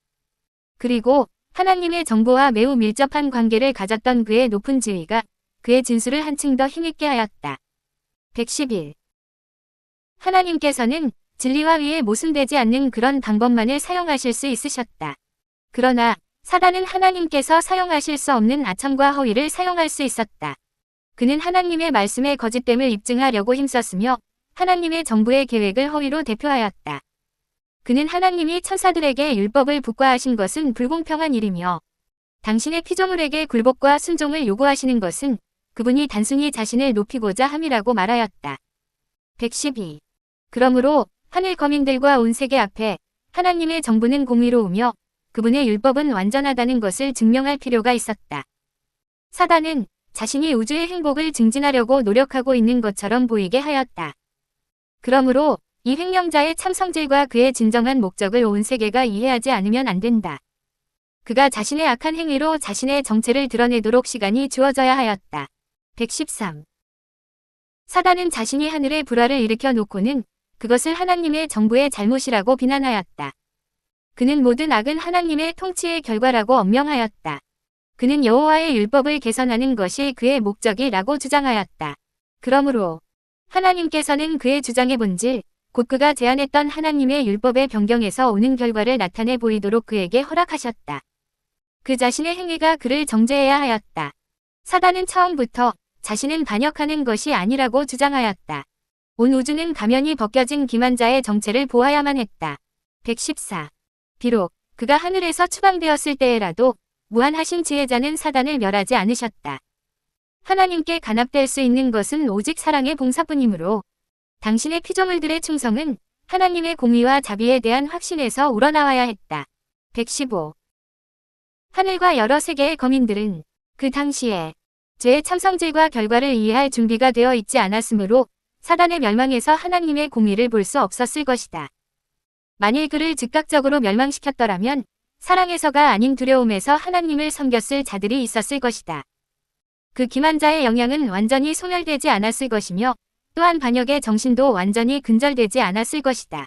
그리고 하나님의 정보와 매우 밀접한 관계를 가졌던 그의 높은 지위가 그의 진술을 한층 더 힘있게 하였다. 111. 하나님께서는 진리와 위에 모순되지 않는 그런 방법만을 사용하실 수 있으셨다. 그러나 사단은 하나님께서 사용하실 수 없는 아첨과 허위를 사용할 수 있었다. 그는 하나님의 말씀의 거짓됨을 입증하려고 힘썼으며 하나님의 정부의 계획을 허위로 대표하였다. 그는 하나님이 천사들에게 율법을 부과하신 것은 불공평한 일이며 당신의 피조물에게 굴복과 순종을 요구하시는 것은 그분이 단순히 자신을 높이고자 함이라고 말하였다. 112. 그러므로 하늘 거민들과 온 세계 앞에 하나님의 정부는 공의로우며 그분의 율법은 완전하다는 것을 증명할 필요가 있었다. 사단은 자신이 우주의 행복을 증진하려고 노력하고 있는 것처럼 보이게 하였다. 그러므로 이 횡령자의 참 성질과 그의 진정한 목적을 온 세계가 이해하지 않으면 안 된다. 그가 자신의 악한 행위로 자신의 정체를 드러내도록 시간이 주어져야 하였다. 113. 사단은 자신이 하늘의 불화를 일으켜 놓고는 그것을 하나님의 정부의 잘못이라고 비난하였다. 그는 모든 악은 하나님의 통치의 결과라고 엄명하였다. 그는 여호와의 율법을 개선하는 것이 그의 목적이라고 주장하였다. 그러므로 하나님께서는 그의 주장의 본질, 곧 그가 제안했던 하나님의 율법의 변경에서 오는 결과를 나타내 보이도록 그에게 허락하셨다. 그 자신의 행위가 그를 정죄해야 하였다. 사단은 처음부터 자신은 반역하는 것이 아니라고 주장하였다. 온 우주는 가면이 벗겨진 기만자의 정체를 보아야만 했다. 114. 비록 그가 하늘에서 추방되었을 때에라도 무한하신 지혜자는 사단을 멸하지 않으셨다. 하나님께 간합될 수 있는 것은 오직 사랑의 봉사뿐이므로 당신의 피조물들의 충성은 하나님의 공의와 자비에 대한 확신에서 우러나와야 했다. 115. 하늘과 여러 세계의 거민들은 그 당시에 죄의 참성질과 결과를 이해할 준비가 되어 있지 않았으므로 사단의 멸망에서 하나님의 공의를 볼 수 없었을 것이다. 만일 그를 즉각적으로 멸망시켰더라면 사랑에서가 아닌 두려움에서 하나님을 섬겼을 자들이 있었을 것이다. 그 기만자의 영향은 완전히 소멸되지 않았을 것이며 또한 반역의 정신도 완전히 근절되지 않았을 것이다.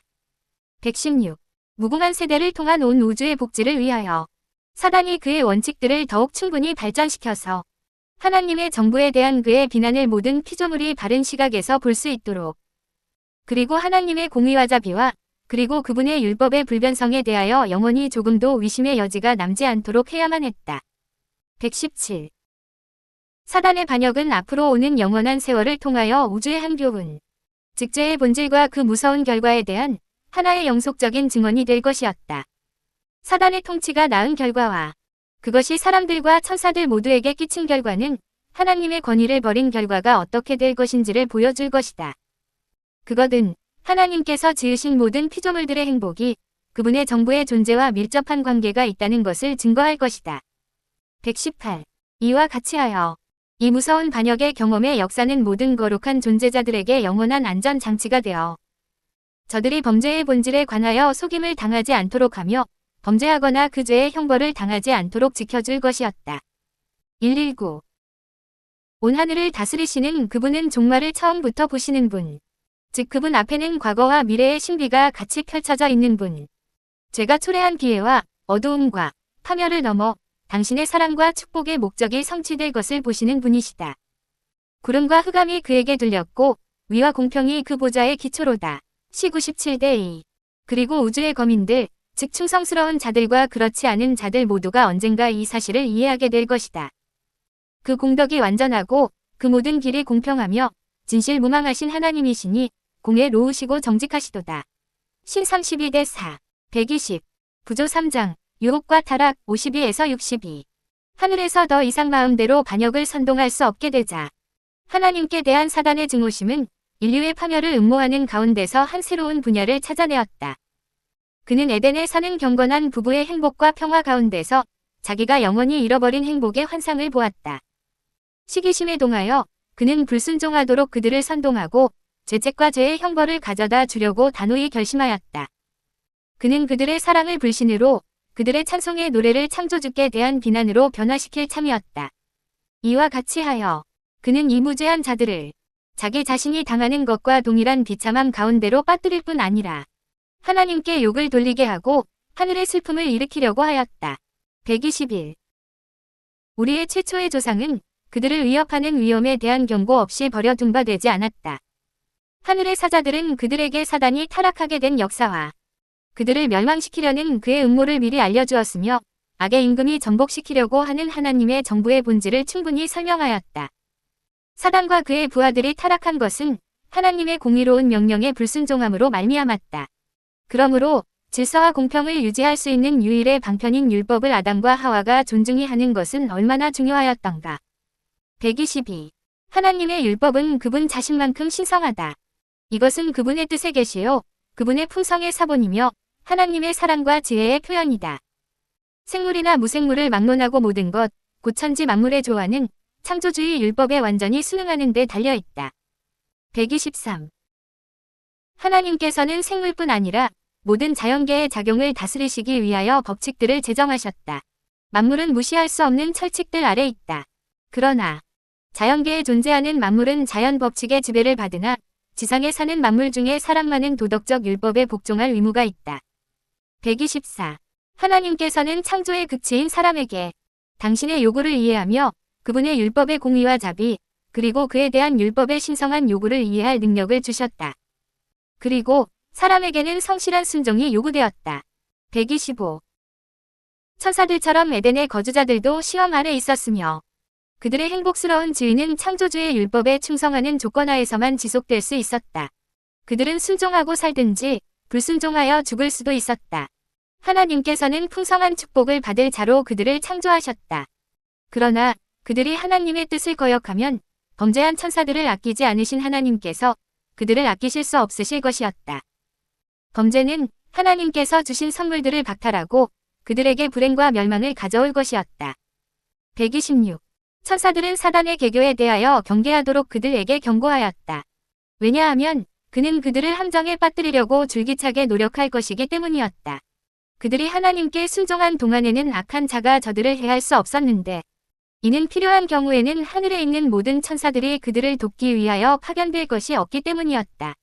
116. 무궁한 세대를 통한 온 우주의 복지를 위하여 사단이 그의 원칙들을 더욱 충분히 발전시켜서 하나님의 정부에 대한 그의 비난을 모든 피조물이 바른 시각에서 볼 수 있도록, 그리고 하나님의 공의와 자비와 그리고 그분의 율법의 불변성에 대하여 영원히 조금도 의심의 여지가 남지 않도록 해야만 했다. 117. 사단의 반역은 앞으로 오는 영원한 세월을 통하여 우주의 한 교훈, 즉 죄의 본질과 그 무서운 결과에 대한 하나의 영속적인 증언이 될 것이었다. 사단의 통치가 낳은 결과와 그것이 사람들과 천사들 모두에게 끼친 결과는 하나님의 권위를 버린 결과가 어떻게 될 것인지를 보여줄 것이다. 그것은 하나님께서 지으신 모든 피조물들의 행복이 그분의 정부의 존재와 밀접한 관계가 있다는 것을 증거할 것이다. 118. 이와 같이 하여 이 무서운 반역의 경험의 역사는 모든 거룩한 존재자들에게 영원한 안전장치가 되어 저들이 범죄의 본질에 관하여 속임을 당하지 않도록 하며 범죄하거나 그 죄의 형벌을 당하지 않도록 지켜줄 것이었다. 119. 온 하늘을 다스리시는 그분은 종말을 처음부터 보시는 분, 즉 그분 앞에는 과거와 미래의 신비가 같이 펼쳐져 있는 분, 죄가 초래한 기회와 어두움과 파멸을 넘어 당신의 사랑과 축복의 목적이 성취될 것을 보시는 분이시다. 구름과 흑암이 그에게 들렸고 위와 공평이 그 보좌의 기초로다. 시 97대2. 그리고 우주의 거민들, 즉 충성스러운 자들과 그렇지 않은 자들 모두가 언젠가 이 사실을 이해하게 될 것이다. 그 공덕이 완전하고 그 모든 길이 공평하며 진실무망하신 하나님이시니 공의로우시고 정직하시도다. 신 32대4. 120. 부조 3장. 유혹과 타락 52에서 62. 하늘에서 더 이상 마음대로 반역을 선동할 수 없게 되자 하나님께 대한 사단의 증오심은 인류의 파멸을 음모하는 가운데서 한 새로운 분야를 찾아내었다. 그는 에덴에 사는 경건한 부부의 행복과 평화 가운데서 자기가 영원히 잃어버린 행복의 환상을 보았다. 시기심에 동하여 그는 불순종하도록 그들을 선동하고 죄책과 죄의 형벌을 가져다 주려고 단호히 결심하였다. 그는 그들의 사랑을 불신으로 그들의 찬송의 노래를 창조주께 대한 비난으로 변화시킬 참이었다. 이와 같이 하여 그는 이 무죄한 자들을 자기 자신이 당하는 것과 동일한 비참함 가운데로 빠뜨릴 뿐 아니라 하나님께 욕을 돌리게 하고 하늘의 슬픔을 일으키려고 하였다. 121. 우리의 최초의 조상은 그들을 위협하는 위험에 대한 경고 없이 버려둔 바 되지 않았다. 하늘의 사자들은 그들에게 사단이 타락하게 된 역사와 그들을 멸망시키려는 그의 음모를 미리 알려주었으며 악의 임금이 전복시키려고 하는 하나님의 정부의 본질을 충분히 설명하였다. 사단과 그의 부하들이 타락한 것은 하나님의 공의로운 명령에 불순종함으로 말미암았다. 그러므로 질서와 공평을 유지할 수 있는 유일의 방편인 율법을 아담과 하와가 존중히 하는 것은 얼마나 중요하였던가. 122. 하나님의 율법은 그분 자신만큼 신성하다. 이것은 그분의 뜻의 계시요 그분의 품성의 사본이며 하나님의 사랑과 지혜의 표현이다. 생물이나 무생물을 막론하고 모든 것, 곧 천지 만물의 조화는 창조주의 율법에 완전히 순응하는 데 달려있다. 123. 하나님께서는 생물뿐 아니라 모든 자연계의 작용을 다스리시기 위하여 법칙들을 제정하셨다. 만물은 무시할 수 없는 철칙들 아래 있다. 그러나 자연계에 존재하는 만물은 자연 법칙의 지배를 받으나 지상에 사는 만물 중에 사람만은 도덕적 율법에 복종할 의무가 있다. 124. 하나님께서는 창조의 극치인 사람에게 당신의 요구를 이해하며 그분의 율법의 공의와 자비, 그리고 그에 대한 율법의 신성한 요구를 이해할 능력을 주셨다. 그리고 사람에게는 성실한 순종이 요구되었다. 125. 천사들처럼 에덴의 거주자들도 시험 아래 있었으며 그들의 행복스러운 지위는 창조주의 율법에 충성하는 조건하에서만 지속될 수 있었다. 그들은 순종하고 살든지 불순종하여 죽을 수도 있었다. 하나님께서는 풍성한 축복을 받을 자로 그들을 창조하셨다. 그러나 그들이 하나님의 뜻을 거역하면 범죄한 천사들을 아끼지 않으신 하나님께서 그들을 아끼실 수 없으실 것이었다. 범죄는 하나님께서 주신 선물들을 박탈하고 그들에게 불행과 멸망을 가져올 것이었다. 126. 천사들은 사단의 계교에 대하여 경계하도록 그들에게 경고하였다. 왜냐하면 그는 그들을 함정에 빠뜨리려고 줄기차게 노력할 것이기 때문이었다. 그들이 하나님께 순종한 동안에는 악한 자가 저들을 해할 수 없었는데 이는 필요한 경우에는 하늘에 있는 모든 천사들이 그들을 돕기 위하여 파견될 것이 없기 때문이었다.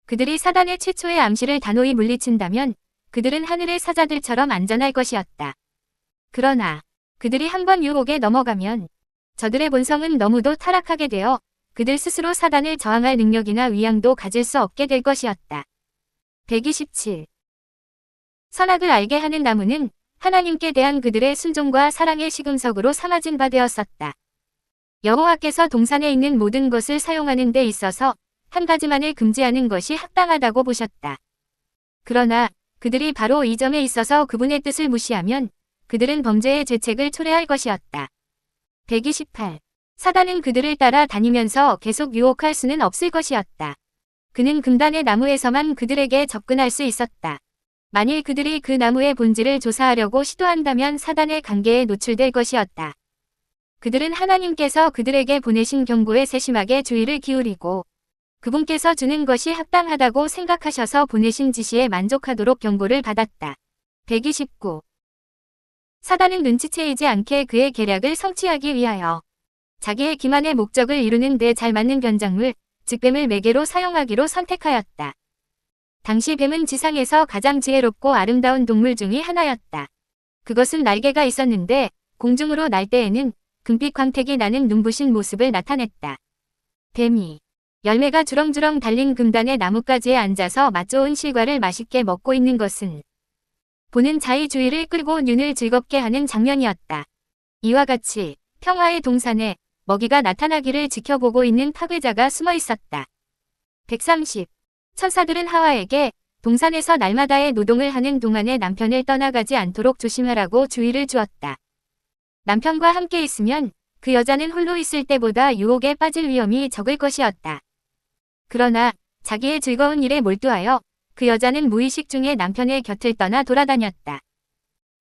그들이 사단의 최초의 암시를 단호히 물리친다면 그들은 하늘의 사자들처럼 안전할 것이었다. 그러나 그들이 한번 유혹에 넘어가면 저들의 본성은 너무도 타락하게 되어 그들 스스로 사단을 저항할 능력이나 위양도 가질 수 없게 될 것이었다. 127. 선악을 알게 하는 나무는 하나님께 대한 그들의 순종과 사랑의 시금석으로 삼아진 바 되었었다. 여호와께서 동산에 있는 모든 것을 사용하는 데 있어서 한 가지만을 금지하는 것이 합당하다고 보셨다. 그러나 그들이 바로 이 점에 있어서 그분의 뜻을 무시하면 그들은 범죄의 죄책을 초래할 것이었다. 128. 사단은 그들을 따라 다니면서 계속 유혹할 수는 없을 것이었다. 그는 금단의 나무에서만 그들에게 접근할 수 있었다. 만일 그들이 그 나무의 본질을 조사하려고 시도한다면 사단의 관계에 노출될 것이었다. 그들은 하나님께서 그들에게 보내신 경고에 세심하게 주의를 기울이고 그분께서 주는 것이 합당하다고 생각하셔서 보내신 지시에 만족하도록 경고를 받았다. 129. 사단은 눈치채이지 않게 그의 계략을 성취하기 위하여 자기의 기만의 목적을 이루는 데 잘 맞는 변작물, 즉 뱀을 매개로 사용하기로 선택하였다. 당시 뱀은 지상에서 가장 지혜롭고 아름다운 동물 중의 하나였다. 그것은 날개가 있었는데 공중으로 날 때에는 금빛 광택이 나는 눈부신 모습을 나타냈다. 뱀이 열매가 주렁주렁 달린 금단의 나뭇가지에 앉아서 맛좋은 실과를 맛있게 먹고 있는 것은 보는 자의 주의를 끌고 눈을 즐겁게 하는 장면이었다. 이와 같이 평화의 동산에 먹이가 나타나기를 지켜보고 있는 파괴자가 숨어 있었다. 130. 천사들은 하와에게 동산에서 날마다의 노동을 하는 동안에 남편을 떠나가지 않도록 조심하라고 주의를 주었다. 남편과 함께 있으면 그 여자는 홀로 있을 때보다 유혹에 빠질 위험이 적을 것이었다. 그러나 자기의 즐거운 일에 몰두하여 그 여자는 무의식 중에 남편의 곁을 떠나 돌아다녔다.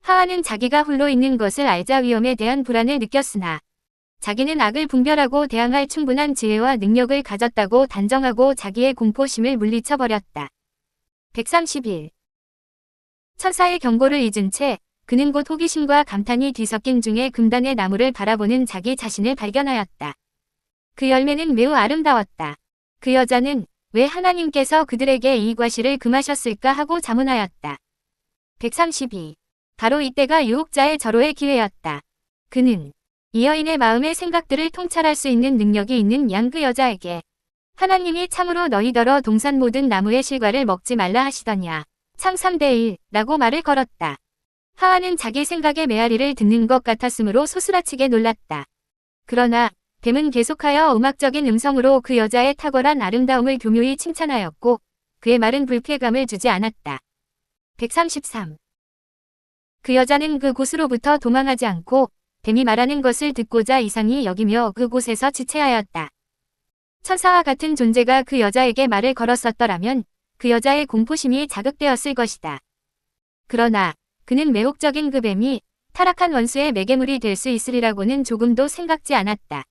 하와는 자기가 홀로 있는 것을 알자 위험에 대한 불안을 느꼈으나 자기는 악을 분별하고 대항할 충분한 지혜와 능력을 가졌다고 단정하고 자기의 공포심을 물리쳐버렸다. 131. 천사의 경고를 잊은 채 그는 곧 호기심과 감탄이 뒤섞인 중에 금단의 나무를 바라보는 자기 자신을 발견하였다. 그 열매는 매우 아름다웠다. 그 여자는 왜 하나님께서 그들에게 이 과실을 금하셨을까 하고 자문하였다. 132. 바로 이때가 유혹자의 절호의 기회였다. 그는 이 여인의 마음의 생각들을 통찰할 수 있는 능력이 있는 그 여자에게 하나님이 참으로 너희더러 동산 모든 나무의 실과를 먹지 말라 하시더냐. 창 3대 1라고 말을 걸었다. 하와는 자기 생각의 메아리를 듣는 것 같았으므로 소스라치게 놀랐다. 그러나 뱀은 계속하여 음악적인 음성으로 그 여자의 탁월한 아름다움을 교묘히 칭찬하였고 그의 말은 불쾌감을 주지 않았다. 133. 그 여자는 그 곳으로부터 도망하지 않고 뱀이 말하는 것을 듣고자 이상히 여기며 그곳에서 지체하였다. 천사와 같은 존재가 그 여자에게 말을 걸었었더라면 그 여자의 공포심이 자극되었을 것이다. 그러나 그는 매혹적인 그 뱀이 타락한 원수의 매개물이 될 수 있으리라고는 조금도 생각지 않았다.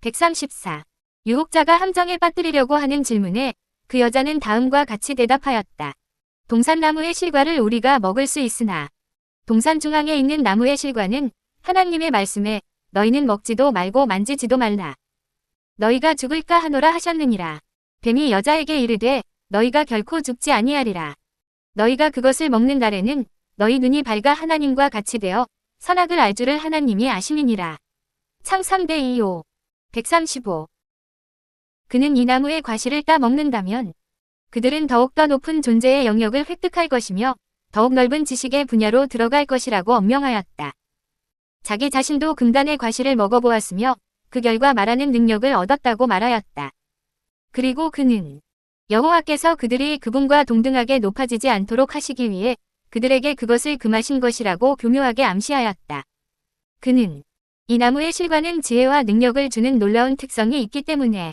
134. 유혹자가 함정에 빠뜨리려고 하는 질문에 그 여자는 다음과 같이 대답하였다. 동산나무의 실과를 우리가 먹을 수 있으나 동산 중앙에 있는 나무의 실과는 하나님의 말씀에 너희는 먹지도 말고 만지지도 말라. 너희가 죽을까 하노라 하셨느니라. 뱀이 여자에게 이르되 너희가 결코 죽지 아니하리라. 너희가 그것을 먹는 날에는 너희 눈이 밝아 하나님과 같이 되어 선악을 알 줄을 하나님이 아심이니라. 창 3:25. 135. 그는 이 나무의 과실을 따 먹는다면 그들은 더욱더 높은 존재의 영역을 획득할 것이며 더욱 넓은 지식의 분야로 들어갈 것이라고 엄명하였다. 자기 자신도 금단의 과실을 먹어보았으며 그 결과 말하는 능력을 얻었다고 말하였다. 그리고 그는 여호와께서 그들이 그분과 동등하게 높아지지 않도록 하시기 위해 그들에게 그것을 금하신 것이라고 교묘하게 암시하였다. 그는 이 나무의 실과는 지혜와 능력을 주는 놀라운 특성이 있기 때문에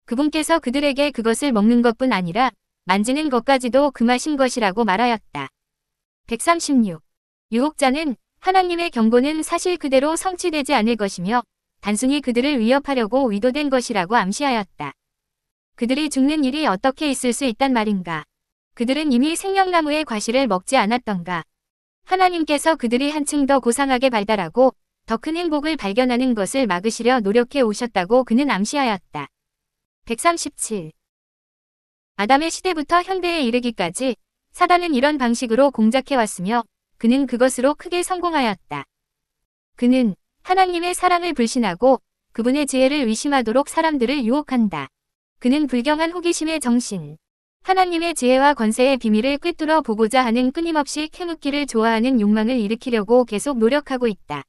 그분께서 그들에게 그것을 먹는 것뿐 아니라 만지는 것까지도 금하신 것이라고 말하였다. 136. 유혹자는 하나님의 경고는 사실 그대로 성취되지 않을 것이며 단순히 그들을 위협하려고 의도된 것이라고 암시하였다. 그들이 죽는 일이 어떻게 있을 수 있단 말인가? 그들은 이미 생명나무의 과실을 먹지 않았던가? 하나님께서 그들이 한층 더 고상하게 발달하고 더 큰 행복을 발견하는 것을 막으시려 노력해 오셨다고 그는 암시하였다. 137. 아담의 시대부터 현대에 이르기까지 사단은 이런 방식으로 공작해왔으며 그는 그것으로 크게 성공하였다. 그는 하나님의 사랑을 불신하고 그분의 지혜를 의심하도록 사람들을 유혹한다. 그는 불경한 호기심의 정신, 하나님의 지혜와 권세의 비밀을 꿰뚫어 보고자 하는 끊임없이 캐묻기를 좋아하는 욕망을 일으키려고 계속 노력하고 있다.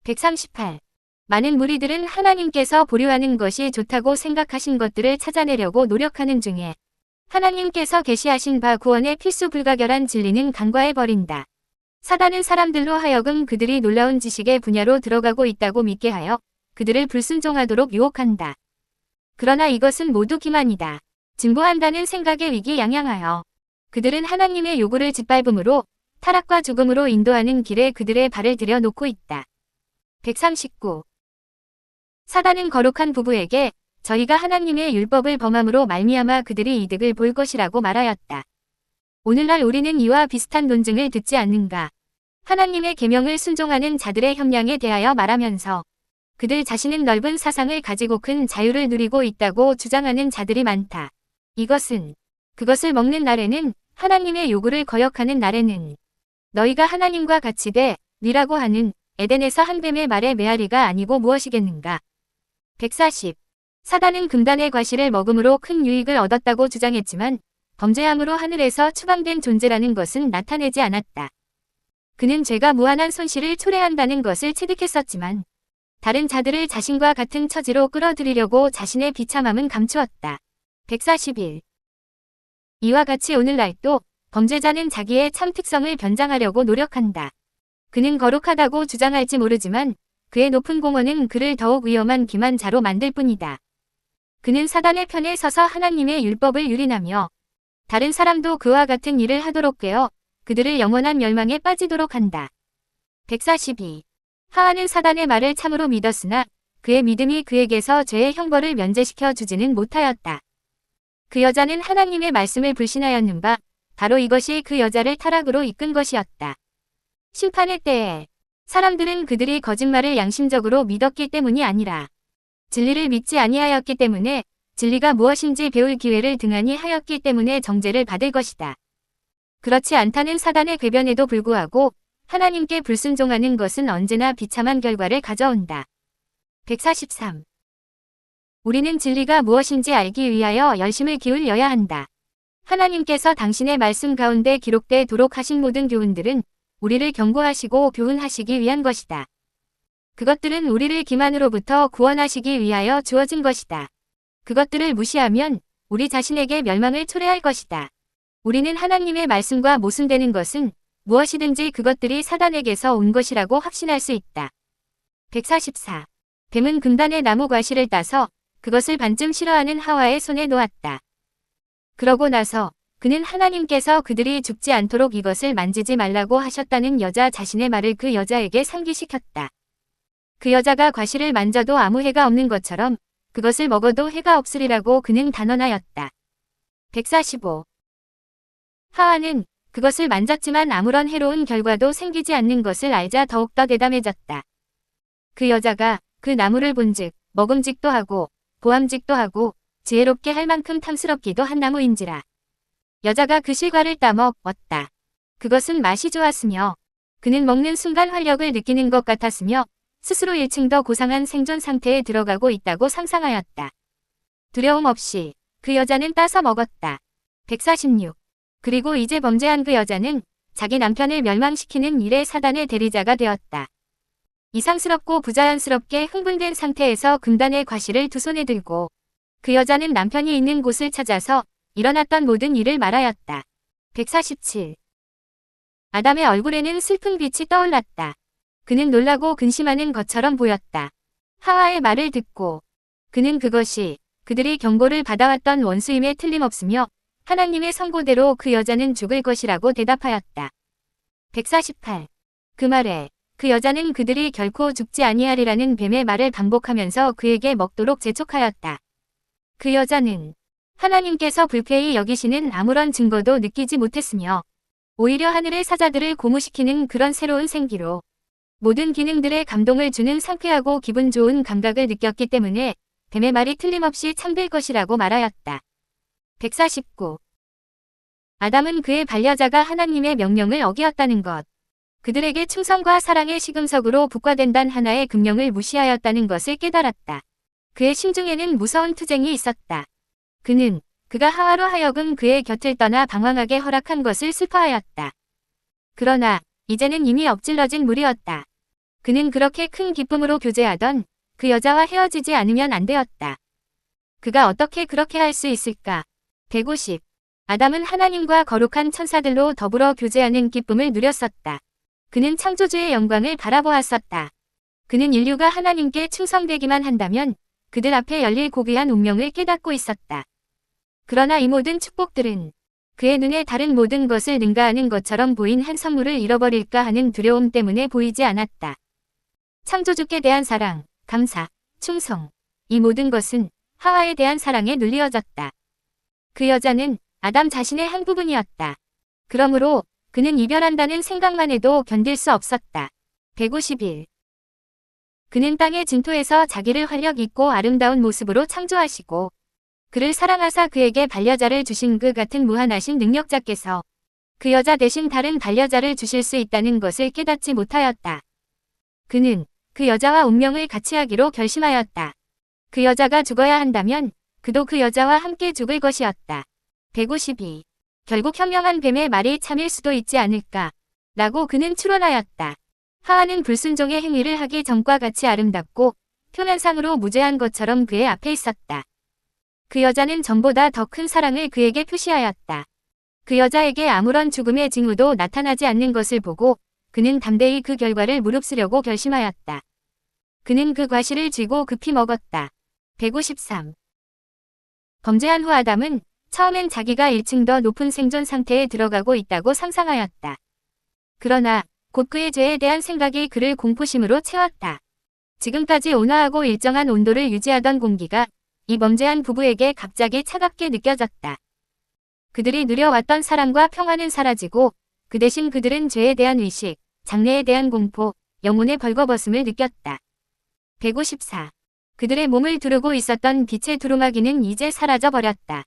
138. 많은 무리들은 하나님께서 보류하는 것이 좋다고 생각하신 것들을 찾아내려고 노력하는 중에 하나님께서 계시하신 바 구원의 필수 불가결한 진리는 간과해버린다. 사단은 사람들로 하여금 그들이 놀라운 지식의 분야로 들어가고 있다고 믿게 하여 그들을 불순종하도록 유혹한다. 그러나 이것은 모두 기만이다. 진보한다는 생각에 위기양양하여 그들은 하나님의 요구를 짓밟음으로 타락과 죽음으로 인도하는 길에 그들의 발을 들여놓고 있다. 139. 사단은 거룩한 부부에게 저희가 하나님의 율법을 범함으로 말미암아 그들이 이득을 볼 것이라고 말하였다. 오늘날 우리는 이와 비슷한 논증을 듣지 않는가? 하나님의 계명을 순종하는 자들의 협량에 대하여 말하면서 그들 자신은 넓은 사상을 가지고 큰 자유를 누리고 있다고 주장하는 자들이 많다. 이것은 그것을 먹는 날에는 하나님의 요구를 거역하는 날에는 너희가 하나님과 같이 되리라고 하는 에덴에서 한 뱀의 말의 메아리가 아니고 무엇이겠는가? 140. 사단은 금단의 과실을 먹음으로 큰 유익을 얻었다고 주장했지만 범죄함으로 하늘에서 추방된 존재라는 것은 나타내지 않았다. 그는 죄가 무한한 손실을 초래한다는 것을 체득했었지만 다른 자들을 자신과 같은 처지로 끌어들이려고 자신의 비참함은 감추었다. 141. 이와 같이 오늘날도 범죄자는 자기의 참 특성을 변장하려고 노력한다. 그는 거룩하다고 주장할지 모르지만 그의 높은 공헌은 그를 더욱 위험한 기만자로 만들 뿐이다. 그는 사단의 편에 서서 하나님의 율법을 유린하며 다른 사람도 그와 같은 일을 하도록 꾀어 그들을 영원한 멸망에 빠지도록 한다. 142. 하와는 사단의 말을 참으로 믿었으나 그의 믿음이 그에게서 죄의 형벌을 면제시켜 주지는 못하였다. 그 여자는 하나님의 말씀을 불신하였는 바 바로 이것이 그 여자를 타락으로 이끈 것이었다. 심판의 때에 사람들은 그들이 거짓말을 양심적으로 믿었기 때문이 아니라 진리를 믿지 아니하였기 때문에 진리가 무엇인지 배울 기회를 등한히 하였기 때문에 정죄를 받을 것이다. 그렇지 않다는 사단의 궤변에도 불구하고 하나님께 불순종하는 것은 언제나 비참한 결과를 가져온다. 143. 우리는 진리가 무엇인지 알기 위하여 열심을 기울여야 한다. 하나님께서 당신의 말씀 가운데 기록되도록 하신 모든 교훈들은 우리를 경고하시고 교훈하시기 위한 것이다. 그것들은 우리를 기만으로부터 구원하시기 위하여 주어진 것이다. 그것들을 무시하면 우리 자신에게 멸망을 초래할 것이다. 우리는 하나님의 말씀과 모순되는 것은 무엇이든지 그것들이 사단에게서 온 것이라고 확신할 수 있다. 144. 뱀은 금단의 나무 과실을 따서 그것을 반쯤 싫어하는 하와의 손에 놓았다. 그러고 나서 그는 하나님께서 그들이 죽지 않도록 이것을 만지지 말라고 하셨다는 여자 자신의 말을 그 여자에게 상기시켰다. 그 여자가 과실을 만져도 아무 해가 없는 것처럼 그것을 먹어도 해가 없으리라고 그는 단언하였다. 145. 하와는 그것을 만졌지만 아무런 해로운 결과도 생기지 않는 것을 알자 더욱더 대담해졌다. 그 여자가 그 나무를 본즉 먹음직도 하고 보암직도 하고 지혜롭게 할 만큼 탐스럽기도 한 나무인지라. 여자가 그 실과를 따먹었다. 그것은 맛이 좋았으며 그는 먹는 순간 활력을 느끼는 것 같았으며 스스로 1층 더 고상한 생존 상태에 들어가고 있다고 상상하였다. 두려움 없이 그 여자는 따서 먹었다. 146. 그리고 이제 범죄한 그 여자는 자기 남편을 멸망시키는 일의 사단의 대리자가 되었다. 이상스럽고 부자연스럽게 흥분된 상태에서 금단의 과실을 두 손에 들고 그 여자는 남편이 있는 곳을 찾아서 일어났던 모든 일을 말하였다. 147. 아담의 얼굴에는 슬픈 빛이 떠올랐다. 그는 놀라고 근심하는 것처럼 보였다. 하와의 말을 듣고 그는 그것이 그들이 경고를 받아왔던 원수임에 틀림없으며 하나님의 선고대로 그 여자는 죽을 것이라고 대답하였다. 148. 그 말에 그 여자는 그들이 결코 죽지 아니하리라는 뱀의 말을 반복하면서 그에게 먹도록 재촉하였다. 그 여자는 하나님께서 불쾌히 여기시는 아무런 증거도 느끼지 못했으며 오히려 하늘의 사자들을 고무시키는 그런 새로운 생기로 모든 기능들의 감동을 주는 상쾌하고 기분 좋은 감각을 느꼈기 때문에 뱀의 말이 틀림없이 참될 것이라고 말하였다. 149. 아담은 그의 반려자가 하나님의 명령을 어기었다는 것, 그들에게 충성과 사랑의 시금석으로 북과된단 하나의 금령을 무시하였다는 것을 깨달았다. 그의 심중에는 무서운 투쟁이 있었다. 그는 그가 하와로 하여금 그의 곁을 떠나 방황하게 허락한 것을 슬퍼하였다. 그러나 이제는 이미 엎질러진 물이었다. 그는 그렇게 큰 기쁨으로 교제하던 그 여자와 헤어지지 않으면 안 되었다. 그가 어떻게 그렇게 할 수 있을까? 150. 아담은 하나님과 거룩한 천사들로 더불어 교제하는 기쁨을 누렸었다. 그는 창조주의 영광을 바라보았었다. 그는 인류가 하나님께 충성되기만 한다면 그들 앞에 열릴 고귀한 운명을 깨닫고 있었다. 그러나 이 모든 축복들은 그의 눈에 다른 모든 것을 능가하는 것처럼 보인 한 선물을 잃어버릴까 하는 두려움 때문에 보이지 않았다. 창조주께 대한 사랑, 감사, 충성, 이 모든 것은 하와에 대한 사랑에 눌리어졌다. 그 여자는 아담 자신의 한 부분이었다. 그러므로 그는 이별한다는 생각만 해도 견딜 수 없었다. 151. 그는 땅의 진토에서 자기를 활력 있고 아름다운 모습으로 창조하시고 그를 사랑하사 그에게 반려자를 주신 그 같은 무한하신 능력자께서 그 여자 대신 다른 반려자를 주실 수 있다는 것을 깨닫지 못하였다. 그는 그 여자와 운명을 같이 하기로 결심하였다. 그 여자가 죽어야 한다면 그도 그 여자와 함께 죽을 것이었다. 152. 결국 현명한 뱀의 말이 참일 수도 있지 않을까 라고 그는 추론하였다. 하와는 불순종의 행위를 하기 전과 같이 아름답고 표면상으로 무죄한 것처럼 그의 앞에 있었다. 그 여자는 전보다 더 큰 사랑을 그에게 표시하였다. 그 여자에게 아무런 죽음의 징후도 나타나지 않는 것을 보고 그는 담대히 그 결과를 무릅쓰려고 결심하였다. 그는 그 과실을 쥐고 급히 먹었다. 153. 범죄한 후 아담은 처음엔 자기가 1층 더 높은 생존 상태에 들어가고 있다고 상상하였다. 그러나 곧 그의 죄에 대한 생각이 그를 공포심으로 채웠다. 지금까지 온화하고 일정한 온도를 유지하던 공기가 이 범죄한 부부에게 갑자기 차갑게 느껴졌다. 그들이 누려왔던 사랑과 평화는 사라지고 그 대신 그들은 죄에 대한 의식, 장래에 대한 공포, 영혼의 벌거벗음을 느꼈다. 154. 그들의 몸을 두르고 있었던 빛의 두루마기는 이제 사라져버렸다.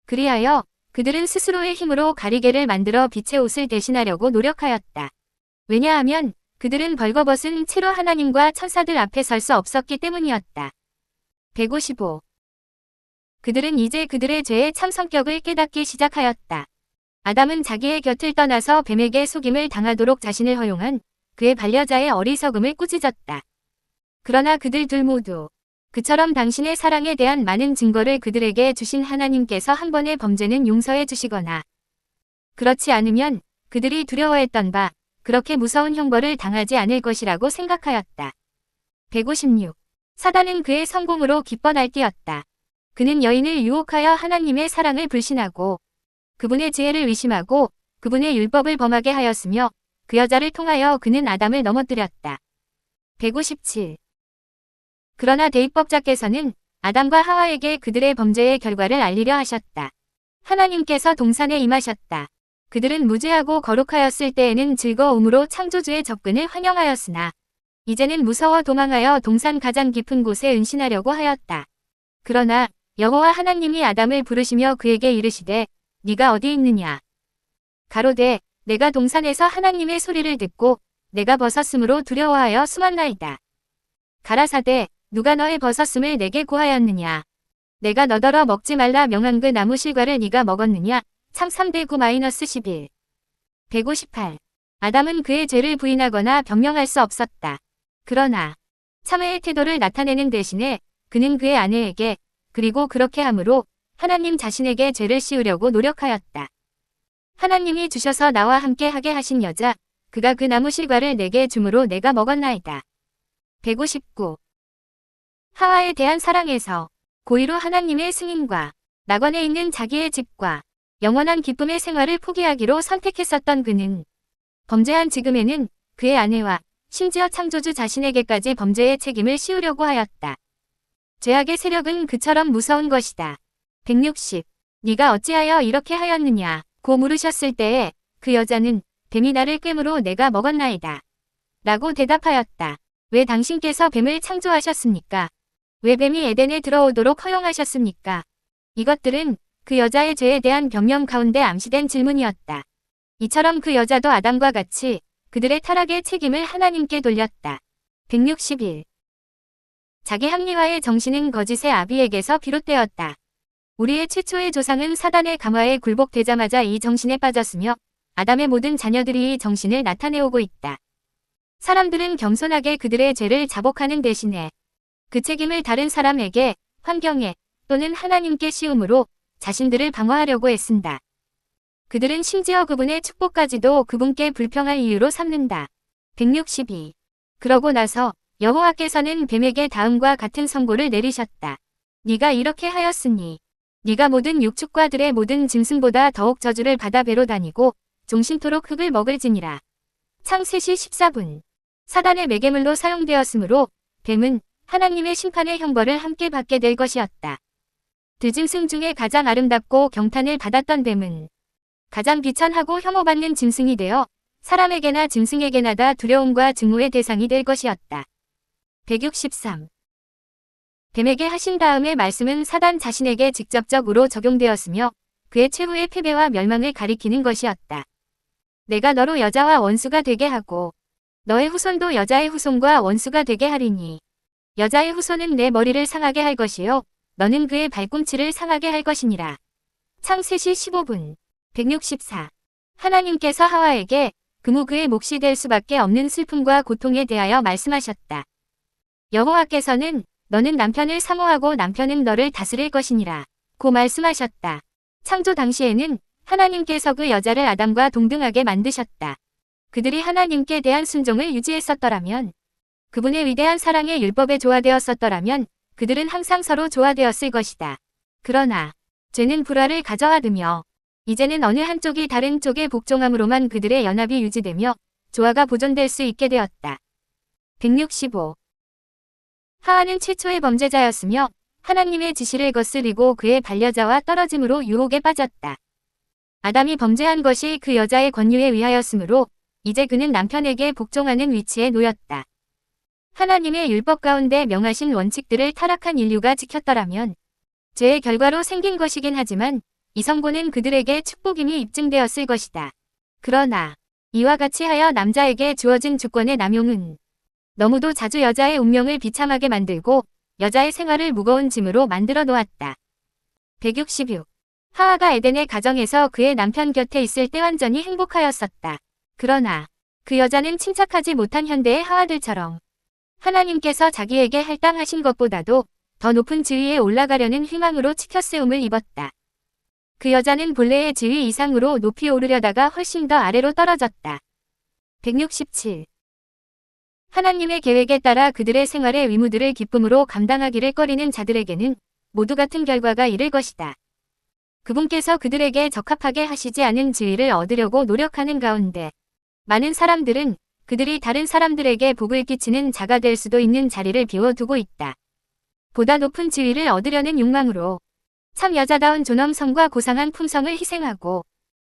그리하여 그들은 스스로의 힘으로 가리개를 만들어 빛의 옷을 대신하려고 노력하였다. 왜냐하면 그들은 벌거벗은 채로 하나님과 천사들 앞에 설 수 없었기 때문이었다. 155. 그들은 이제 그들의 죄의 참 성격을 깨닫기 시작하였다. 아담은 자기의 곁을 떠나서 뱀에게 속임을 당하도록 자신을 허용한 그의 반려자의 어리석음을 꾸짖었다. 그러나 그들 둘 모두 그처럼 당신의 사랑에 대한 많은 증거를 그들에게 주신 하나님께서 한 번의 범죄는 용서해 주시거나 그렇지 않으면 그들이 두려워했던 바 그렇게 무서운 형벌을 당하지 않을 것이라고 생각하였다. 156. 사단은 그의 성공으로 기뻐 날뛰었다. 그는 여인을 유혹하여 하나님의 사랑을 불신하고 그분의 지혜를 의심하고 그분의 율법을 범하게 하였으며 그 여자를 통하여 그는 아담을 넘어뜨렸다. 157. 그러나 대입법자께서는 아담과 하와에게 그들의 범죄의 결과를 알리려 하셨다. 하나님께서 동산에 임하셨다. 그들은 무죄하고 거룩하였을 때에는 즐거움으로 창조주의 접근을 환영하였으나 이제는 무서워 도망하여 동산 가장 깊은 곳에 은신하려고 하였다. 그러나 여호와 하나님이 아담을 부르시며 그에게 이르시되 네가 어디 있느냐. 가로되 내가 동산에서 하나님의 소리를 듣고 내가 벗었으므로 두려워하여 숨었나이다. 가라사대 누가 너의 벗었음을 내게 고하였느냐. 내가 너더러 먹지 말라 명한 그 나무 실과를 네가 먹었느냐. 창 3-9-11. 158. 아담은 그의 죄를 부인하거나 변명할 수 없었다. 그러나 참회의 태도를 나타내는 대신에 그는 그의 아내에게 그리고 그렇게 함으로 하나님 자신에게 죄를 씌우려고 노력하였다. 하나님이 주셔서 나와 함께 하게 하신 여자, 그가 그 나무 실과를 내게 주므로 내가 먹었나이다. 159. 하와에 대한 사랑에서 고의로 하나님의 승인과 낙원에 있는 자기의 집과 영원한 기쁨의 생활을 포기하기로 선택했었던 그는 범죄한 지금에는 그의 아내와 심지어 창조주 자신에게까지 범죄의 책임을 씌우려고 하였다. 죄악의 세력은 그처럼 무서운 것이다. 160. 네가 어찌하여 이렇게 하였느냐 고 물으셨을 때에 그 여자는 뱀이 나를 꿰므로 내가 먹었나이다. 라고 대답하였다. 왜 당신께서 뱀을 창조하셨습니까? 왜 뱀이 에덴에 들어오도록 허용하셨습니까? 이것들은 그 여자의 죄에 대한 변명 가운데 암시된 질문이었다. 이처럼 그 여자도 아담과 같이 그들의 타락의 책임을 하나님께 돌렸다. 161. 자기 합리화의 정신은 거짓의 아비에게서 비롯되었다. 우리의 최초의 조상은 사단의 감화에 굴복되자마자 이 정신에 빠졌으며 아담의 모든 자녀들이 이 정신을 나타내오고 있다. 사람들은 겸손하게 그들의 죄를 자복하는 대신에 그 책임을 다른 사람에게, 환경에 또는 하나님께 씌움으로 자신들을 방어하려고 애쓴다. 그들은 심지어 그분의 축복까지도 그분께 불평할 이유로 삼는다. 162. 그러고 나서 여호와께서는 뱀에게 다음과 같은 선고를 내리셨다. 네가 이렇게 하였으니 네가 모든 육축과들의 모든 짐승보다 더욱 저주를 받아 배로 다니고 종신토록 흙을 먹을지니라. 창 3시 14분. 사단의 매개물로 사용되었으므로 뱀은 하나님의 심판의 형벌을 함께 받게 될 것이었다. 들짐승 중에 가장 아름답고 경탄을 받았던 뱀은 가장 비천하고 혐오받는 짐승이 되어 사람에게나 짐승에게나 다 두려움과 증오의 대상이 될 것이었다. 163. 뱀에게 하신 다음의 말씀은 사단 자신에게 직접적으로 적용되었으며 그의 최후의 패배와 멸망을 가리키는 것이었다. 내가 너로 여자와 원수가 되게 하고 너의 후손도 여자의 후손과 원수가 되게 하리니 여자의 후손은 내 머리를 상하게 할 것이요 너는 그의 발꿈치를 상하게 할 것이니라. 창 3시 15분. 164. 하나님께서 하와에게 그무 그의 몫이 될 수밖에 없는 슬픔과 고통에 대하여 말씀하셨다. 여호와께서는 너는 남편을 사모하고 남편은 너를 다스릴 것이니라 고 말씀하셨다. 창조 당시에는 하나님께서 그 여자를 아담과 동등하게 만드셨다. 그들이 하나님께 대한 순종을 유지했었더라면, 그분의 위대한 사랑의 율법에 조화되었었더라면 그들은 항상 서로 조화되었을 것이다. 그러나 죄는 불화를 가져와두며 이제는 어느 한쪽이 다른 쪽에 복종함으로만 그들의 연합이 유지되며 조화가 보존될 수 있게 되었다. 165. 하와는 최초의 범죄자였으며 하나님의 지시를 거스리고 그의 반려자와 떨어짐으로 유혹에 빠졌다. 아담이 범죄한 것이 그 여자의 권유에 의하였으므로 이제 그는 남편에게 복종하는 위치에 놓였다. 하나님의 율법 가운데 명하신 원칙들을 타락한 인류가 지켰더라면 죄의 결과로 생긴 것이긴 하지만 이 선고는 그들에게 축복임이 입증되었을 것이다. 그러나 이와 같이 하여 남자에게 주어진 주권의 남용은 너무도 자주 여자의 운명을 비참하게 만들고 여자의 생활을 무거운 짐으로 만들어 놓았다. 166. 하와가 에덴의 가정에서 그의 남편 곁에 있을 때 완전히 행복하였었다. 그러나 그 여자는 침착하지 못한 현대의 하와들처럼 하나님께서 자기에게 할당하신 것보다도 더 높은 지위에 올라가려는 희망으로 치켜세움을 입었다. 그 여자는 본래의 지위 이상으로 높이 오르려다가 훨씬 더 아래로 떨어졌다. 167. 하나님의 계획에 따라 그들의 생활의 의무들을 기쁨으로 감당하기를 꺼리는 자들에게는 모두 같은 결과가 이를 것이다. 그분께서 그들에게 적합하게 하시지 않은 지위를 얻으려고 노력하는 가운데 많은 사람들은 그들이 다른 사람들에게 복을 끼치는 자가 될 수도 있는 자리를 비워두고 있다. 보다 높은 지위를 얻으려는 욕망으로 참 여자다운 존엄성과 고상한 품성을 희생하고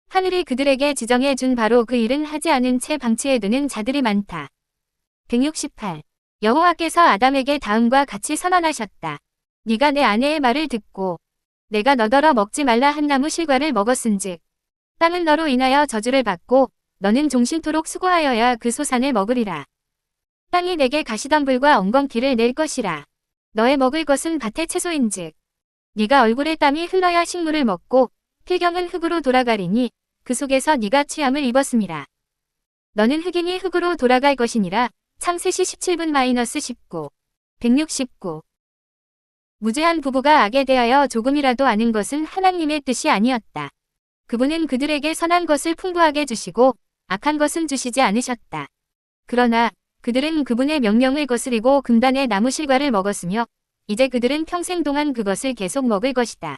하늘이 그들에게 지정해 준 바로 그 일은 하지 않은 채 방치해두는 자들이 많다. 168. 여호와께서 아담에게 다음과 같이 선언하셨다. 네가 내 아내의 말을 듣고 내가 너더러 먹지 말라 한 나무 실과를 먹었은즉 땅은 너로 인하여 저주를 받고 너는 종신토록 수고하여야 그 소산을 먹으리라. 땅이 내게 가시덤불과 엉겅퀴를 낼 것이라. 너의 먹을 것은 밭의 채소인즉 네가 얼굴에 땀이 흘러야 식물을 먹고 필경은 흙으로 돌아가리니 그 속에서 네가 취함을 입었음이라. 너는 흙이니 흙으로 돌아갈 것이니라. 창세시 17분-19 169. 무죄한 부부가 악에 대하여 조금이라도 아는 것은 하나님의 뜻이 아니었다. 그분은 그들에게 선한 것을 풍부하게 주시고 악한 것은 주시지 않으셨다. 그러나 그들은 그분의 명령을 거스리고 금단의 나무 실과를 먹었으며 이제 그들은 평생 동안 그것을 계속 먹을 것이다.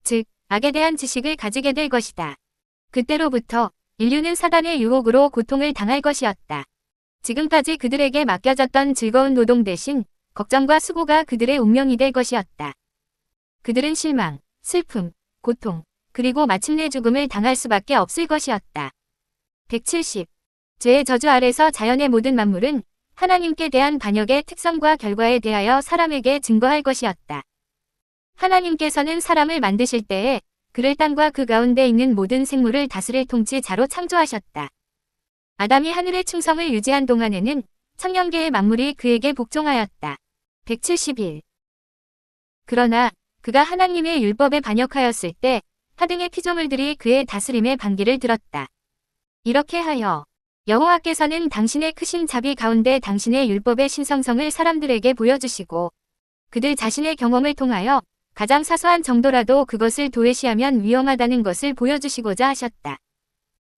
즉, 악에 대한 지식을 가지게 될 것이다. 그때로부터 인류는 사단의 유혹으로 고통을 당할 것이었다. 지금까지 그들에게 맡겨졌던 즐거운 노동 대신 걱정과 수고가 그들의 운명이 될 것이었다. 그들은 실망, 슬픔, 고통, 그리고 마침내 죽음을 당할 수밖에 없을 것이었다. 170. 죄의 저주 아래서 자연의 모든 만물은 하나님께 대한 반역의 특성과 결과에 대하여 사람에게 증거할 것이었다. 하나님께서는 사람을 만드실 때에 그를 땅과 그 가운데 있는 모든 생물을 다스릴 통치자로 창조하셨다. 아담이 하늘의 충성을 유지한 동안에는 천년계의 만물이 그에게 복종하였다. 171. 그러나 그가 하나님의 율법에 반역하였을 때 하등의 피조물들이 그의 다스림에 반기를 들었다. 이렇게 하여 여호와께서는 당신의 크신 자비 가운데 당신의 율법의 신성성을 사람들에게 보여주시고 그들 자신의 경험을 통하여 가장 사소한 정도라도 그것을 도외시하면 위험하다는 것을 보여주시고자 하셨다.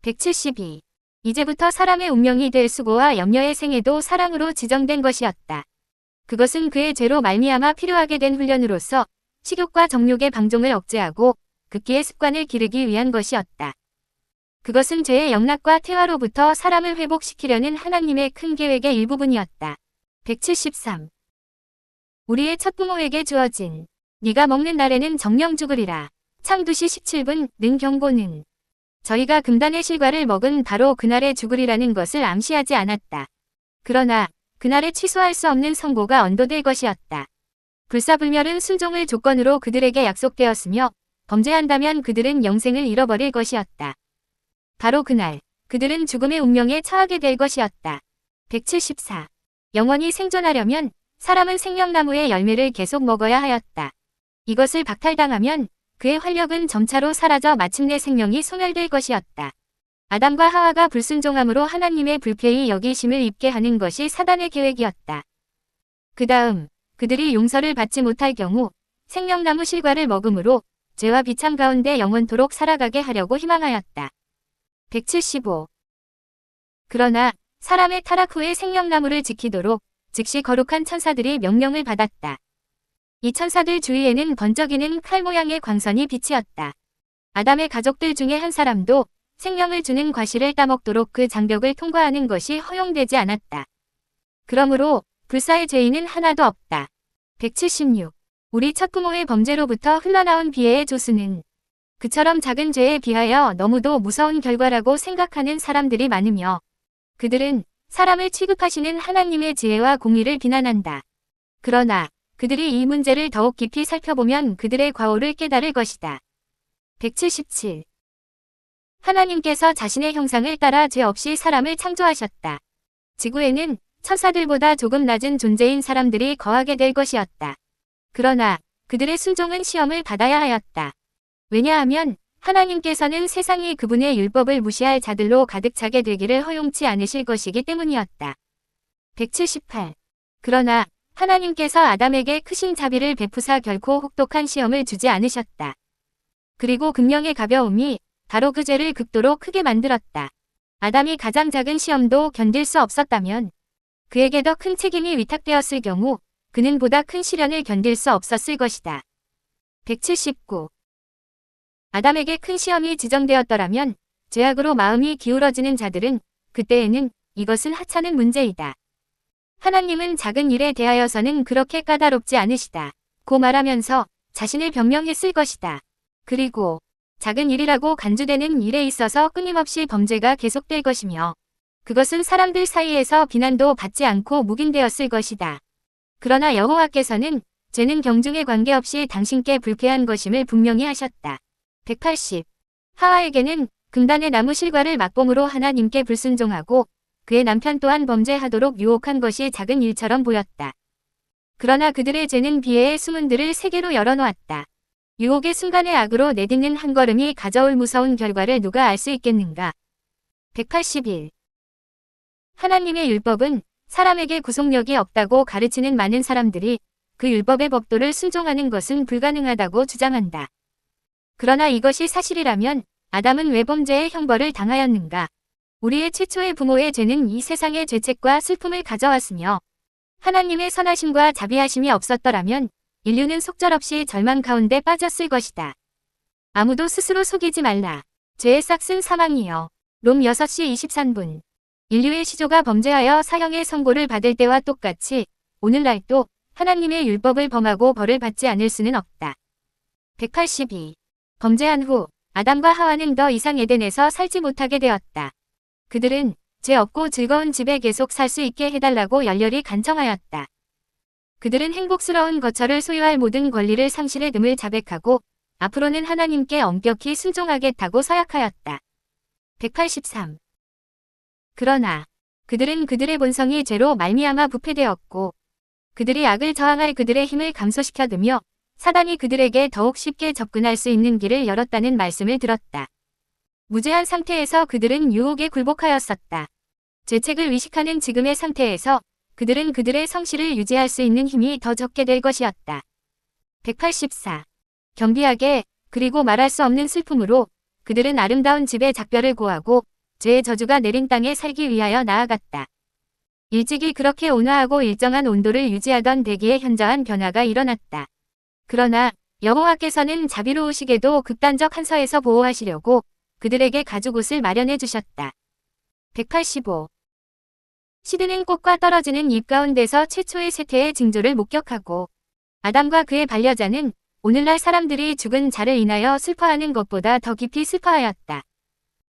172. 이제부터 사람의 운명이 될 수고와 염려의 생애도 사랑으로 지정된 것이었다. 그것은 그의 죄로 말미암아 필요하게 된 훈련으로서 식욕과 정욕의 방종을 억제하고 극기의 습관을 기르기 위한 것이었다. 그것은 죄의 영락과 태화로부터 사람을 회복시키려는 하나님의 큰 계획의 일부분이었다. 173. 우리의 첫 부모에게 주어진 네가 먹는 날에는 정령 죽으리라. 창두시 17분 는 경고는 저희가 금단의 실과를 먹은 바로 그날에 죽으리라는 것을 암시하지 않았다. 그러나 그날에 취소할 수 없는 선고가 언도될 것이었다. 불사불멸은 순종을 조건으로 그들에게 약속되었으며 범죄한다면 그들은 영생을 잃어버릴 것이었다. 바로 그날 그들은 죽음의 운명에 처하게 될 것이었다. 174. 영원히 생존하려면 사람은 생명나무의 열매를 계속 먹어야 하였다. 이것을 박탈당하면 그의 활력은 점차로 사라져 마침내 생명이 소멸될 것이었다. 아담과 하와가 불순종함으로 하나님의 불쾌히 여기심을 입게 하는 것이 사단의 계획이었다. 그 다음 그들이 용서를 받지 못할 경우 생명나무 실과를 먹음으로 죄와 비참 가운데 영원토록 살아가게 하려고 희망하였다. 175. 그러나 사람의 타락 후에 생명나무를 지키도록 즉시 거룩한 천사들이 명령을 받았다. 이 천사들 주위에는 번쩍이는 칼 모양의 광선이 비치었다. 아담의 가족들 중에 한 사람도 생명을 주는 과실을 따먹도록 그 장벽을 통과하는 것이 허용되지 않았다. 그러므로 불사의 죄인은 하나도 없다. 176. 우리 첫 부모의 범죄로부터 흘러나온 비애의 조수는 그처럼 작은 죄에 비하여 너무도 무서운 결과라고 생각하는 사람들이 많으며 그들은 사람을 취급하시는 하나님의 지혜와 공의를 비난한다. 그러나 그들이 이 문제를 더욱 깊이 살펴보면 그들의 과오를 깨달을 것이다. 177. 하나님께서 자신의 형상을 따라 죄 없이 사람을 창조하셨다. 지구에는 천사들보다 조금 낮은 존재인 사람들이 거하게 될 것이었다. 그러나 그들의 순종은 시험을 받아야 하였다. 왜냐하면 하나님께서는 세상이 그분의 율법을 무시할 자들로 가득 차게 되기를 허용치 않으실 것이기 때문이었다. 178. 그러나 하나님께서 아담에게 크신 자비를 베푸사 결코 혹독한 시험을 주지 않으셨다. 그리고 금령의 가벼움이 바로 그 죄를 극도로 크게 만들었다. 아담이 가장 작은 시험도 견딜 수 없었다면 그에게 더 큰 책임이 위탁되었을 경우 그는 보다 큰 시련을 견딜 수 없었을 것이다. 179. 아담에게 큰 시험이 지정되었더라면 죄악으로 마음이 기울어지는 자들은 그때에는 이것은 하찮은 문제이다. 하나님은 작은 일에 대하여서는 그렇게 까다롭지 않으시다. 고 말하면서 자신을 변명했을 것이다. 그리고 작은 일이라고 간주되는 일에 있어서 끊임없이 범죄가 계속될 것이며 그것은 사람들 사이에서 비난도 받지 않고 묵인되었을 것이다. 그러나 여호와께서는 죄는 경중에 관계없이 당신께 불쾌한 것임을 분명히 하셨다. 180. 하와에게는 금단의 나무 실과를 막봉으로 하나님께 불순종하고 그의 남편 또한 범죄하도록 유혹한 것이 작은 일처럼 보였다. 그러나 그들의 죄는 비애의 수문들을 세계로 열어놓았다. 유혹의 순간의 악으로 내딛는 한 걸음이 가져올 무서운 결과를 누가 알 수 있겠는가. 181. 하나님의 율법은 사람에게 구속력이 없다고 가르치는 많은 사람들이 그 율법의 법도를 순종하는 것은 불가능하다고 주장한다. 그러나 이것이 사실이라면 아담은 왜 범죄의 형벌을 당하였는가? 우리의 최초의 부모의 죄는 이 세상의 죄책과 슬픔을 가져왔으며 하나님의 선하심과 자비하심이 없었더라면 인류는 속절없이 절망 가운데 빠졌을 것이다. 아무도 스스로 속이지 말라. 죄의 싹은 사망이요. 롬 6시 23분. 인류의 시조가 범죄하여 사형의 선고를 받을 때와 똑같이 오늘날도 하나님의 율법을 범하고 벌을 받지 않을 수는 없다. 182. 범죄한 후 아담과 하와는 더 이상 에덴에서 살지 못하게 되었다. 그들은 죄 없고 즐거운 집에 계속 살 수 있게 해달라고 열렬히 간청하였다. 그들은 행복스러운 거처를 소유할 모든 권리를 상실의 듬을 자백하고 앞으로는 하나님께 엄격히 순종하겠다고 서약하였다. 183. 그러나 그들은 그들의 본성이 죄로 말미암아 부패되었고 그들이 악을 저항할 그들의 힘을 감소시켜두며 사단이 그들에게 더욱 쉽게 접근할 수 있는 길을 열었다는 말씀을 들었다. 무죄한 상태에서 그들은 유혹에 굴복하였었다. 죄책을 의식하는 지금의 상태에서 그들은 그들의 성실을 유지할 수 있는 힘이 더 적게 될 것이었다. 184. 경비하게 그리고 말할 수 없는 슬픔으로 그들은 아름다운 집의 작별을 고하고 죄의 저주가 내린 땅에 살기 위하여 나아갔다. 일찍이 그렇게 온화하고 일정한 온도를 유지하던 대기에 현저한 변화가 일어났다. 그러나 여호와께서는 자비로우시게도 극단적 한서에서 보호하시려고 그들에게 가죽옷을 마련해 주셨다. 185. 시드는 꽃과 떨어지는 잎 가운데서 최초의 쇠퇴의 징조를 목격하고 아담과 그의 반려자는 오늘날 사람들이 죽은 자를 인하여 슬퍼하는 것보다 더 깊이 슬퍼하였다.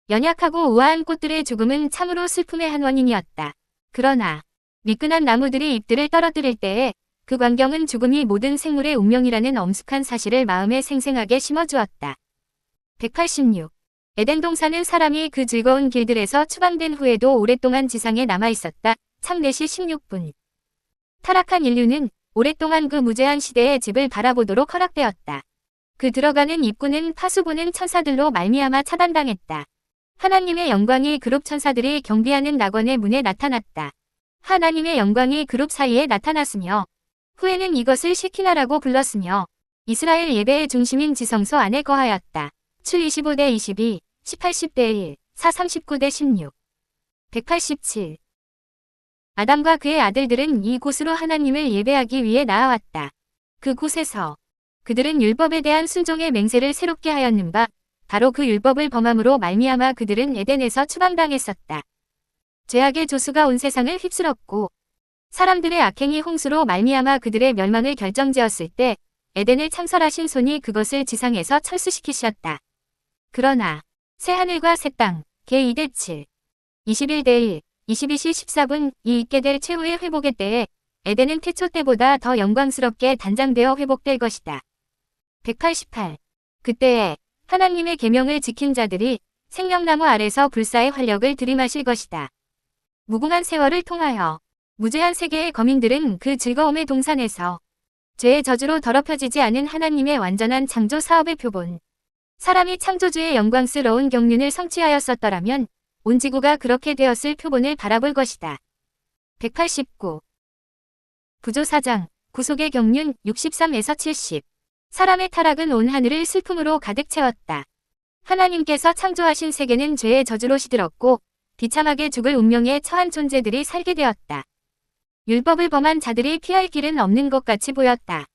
연약하고 우아한 꽃들의 죽음은 참으로 슬픔의 한 원인이었다. 그러나 미끈한 나무들이 잎들을 떨어뜨릴 때에 그 광경은 죽음이 모든 생물의 운명이라는 엄숙한 사실을 마음에 생생하게 심어주었다. 186. 에덴 동산은 사람이 그 즐거운 길들에서 추방된 후에도 오랫동안 지상에 남아있었다. 창 4시 16분. 타락한 인류는 오랫동안 그 무제한 시대의 집을 바라보도록 허락되었다. 그 들어가는 입구는 파수보는 천사들로 말미암아 차단당했다. 하나님의 영광이 그룹 천사들이 경비하는 낙원의 문에 나타났다. 하나님의 영광이 그룹 사이에 나타났으며 후에는 이것을 시키나라고 불렀으며 이스라엘 예배의 중심인 지성소 안에 거하였다. 출 25대 22, 18대 1, 4 39대 16. 187. 아담과 그의 아들들은 이 곳으로 하나님을 예배하기 위해 나아왔다. 그 곳에서 그들은 율법에 대한 순종의 맹세를 새롭게 하였는가 바로 그 율법을 범함으로 말미암아 그들은 에덴에서 추방당했었다. 죄악의 조수가 온 세상을 휩쓸었고 사람들의 악행이 홍수로 말미암아 그들의 멸망을 결정지었을 때 에덴을 창설하신 손이 그것을 지상에서 철수시키셨다. 그러나 새하늘과 새 땅, 개 2대 7, 21대 1, 22시 14분 이 있게 될 최후의 회복의 때에 에덴은 태초 때보다 더 영광스럽게 단장되어 회복될 것이다. 188. 그때에 하나님의 계명을 지킨 자들이 생명나무 아래서 불사의 활력을 들이마실 것이다. 무궁한 세월을 통하여 무죄한 세계의 거민들은 그 즐거움의 동산에서 죄의 저주로 더럽혀지지 않은 하나님의 완전한 창조 사업의 표본, 사람이 창조주의 영광스러운 경륜을 성취하였었더라면 온 지구가 그렇게 되었을 표본을 바라볼 것이다. 189. 구조사장, 구속의 경륜 63에서 70. 사람의 타락은 온 하늘을 슬픔으로 가득 채웠다. 하나님께서 창조하신 세계는 죄의 저주로 시들었고 비참하게 죽을 운명에 처한 존재들이 살게 되었다. 율법을 범한 자들이 피할 길은 없는 것 같이 보였다.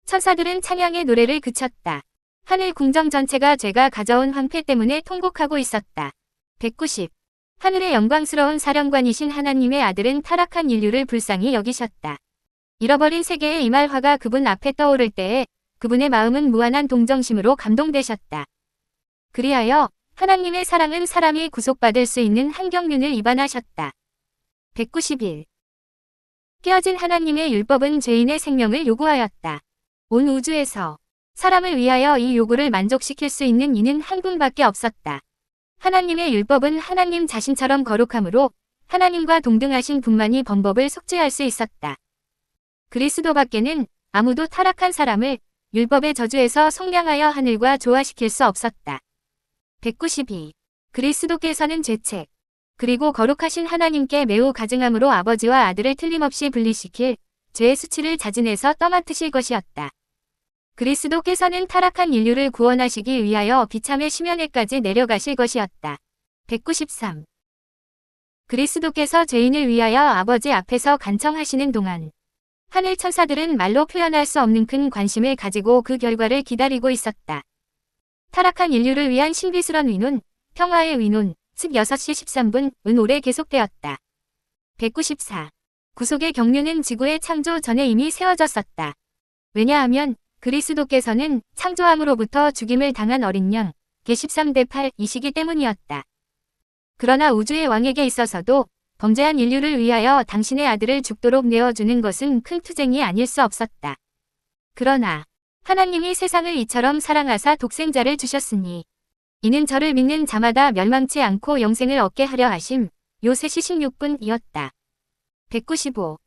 천사들은 찬양의 노래를 그쳤다. 하늘 궁정 전체가 죄가 가져온 황폐 때문에 통곡하고 있었다. 190. 하늘의 영광스러운 사령관이신 하나님의 아들은 타락한 인류를 불쌍히 여기셨다. 잃어버린 세계의 이말화가 그분 앞에 떠오를 때에 그분의 마음은 무한한 동정심으로 감동되셨다. 그리하여 하나님의 사랑은 사람이 구속받을 수 있는 한경륜을 입안하셨다. 191. 깨어진 하나님의 율법은 죄인의 생명을 요구하였다. 온 우주에서 사람을 위하여 이 요구를 만족시킬 수 있는 이는 한 분밖에 없었다. 하나님의 율법은 하나님 자신처럼 거룩하므로 하나님과 동등하신 분만이 범법을 속죄할 수 있었다. 그리스도밖에는 아무도 타락한 사람을 율법의 저주에서 속량하여 하늘과 조화시킬 수 없었다. 192. 그리스도께서는 죄책, 그리고 거룩하신 하나님께 매우 가증함으로 아버지와 아들을 틀림없이 분리시킬 죄의 수치를 자진해서 떠맡으실 것이었다. 그리스도께서는 타락한 인류를 구원하시기 위하여 비참의 심연에까지 내려가실 것이었다. 193. 그리스도께서 죄인을 위하여 아버지 앞에서 간청하시는 동안 하늘 천사들은 말로 표현할 수 없는 큰 관심을 가지고 그 결과를 기다리고 있었다. 타락한 인류를 위한 신비스런 위논, 평화의 위논, 즉 6시 13분은 오래 계속되었다. 194. 구속의 경륜은 지구의 창조 전에 이미 세워졌었다. 왜냐하면 그리스도께서는 창조함으로부터 죽임을 당한 어린 양, 개 13대 8이시기 때문이었다. 그러나 우주의 왕에게 있어서도 범죄한 인류를 위하여 당신의 아들을 죽도록 내어주는 것은 큰 투쟁이 아닐 수 없었다. 그러나 하나님이 세상을 이처럼 사랑하사 독생자를 주셨으니 이는 저를 믿는 자마다 멸망치 않고 영생을 얻게 하려 하심. 요 3시 16분이었다. 195.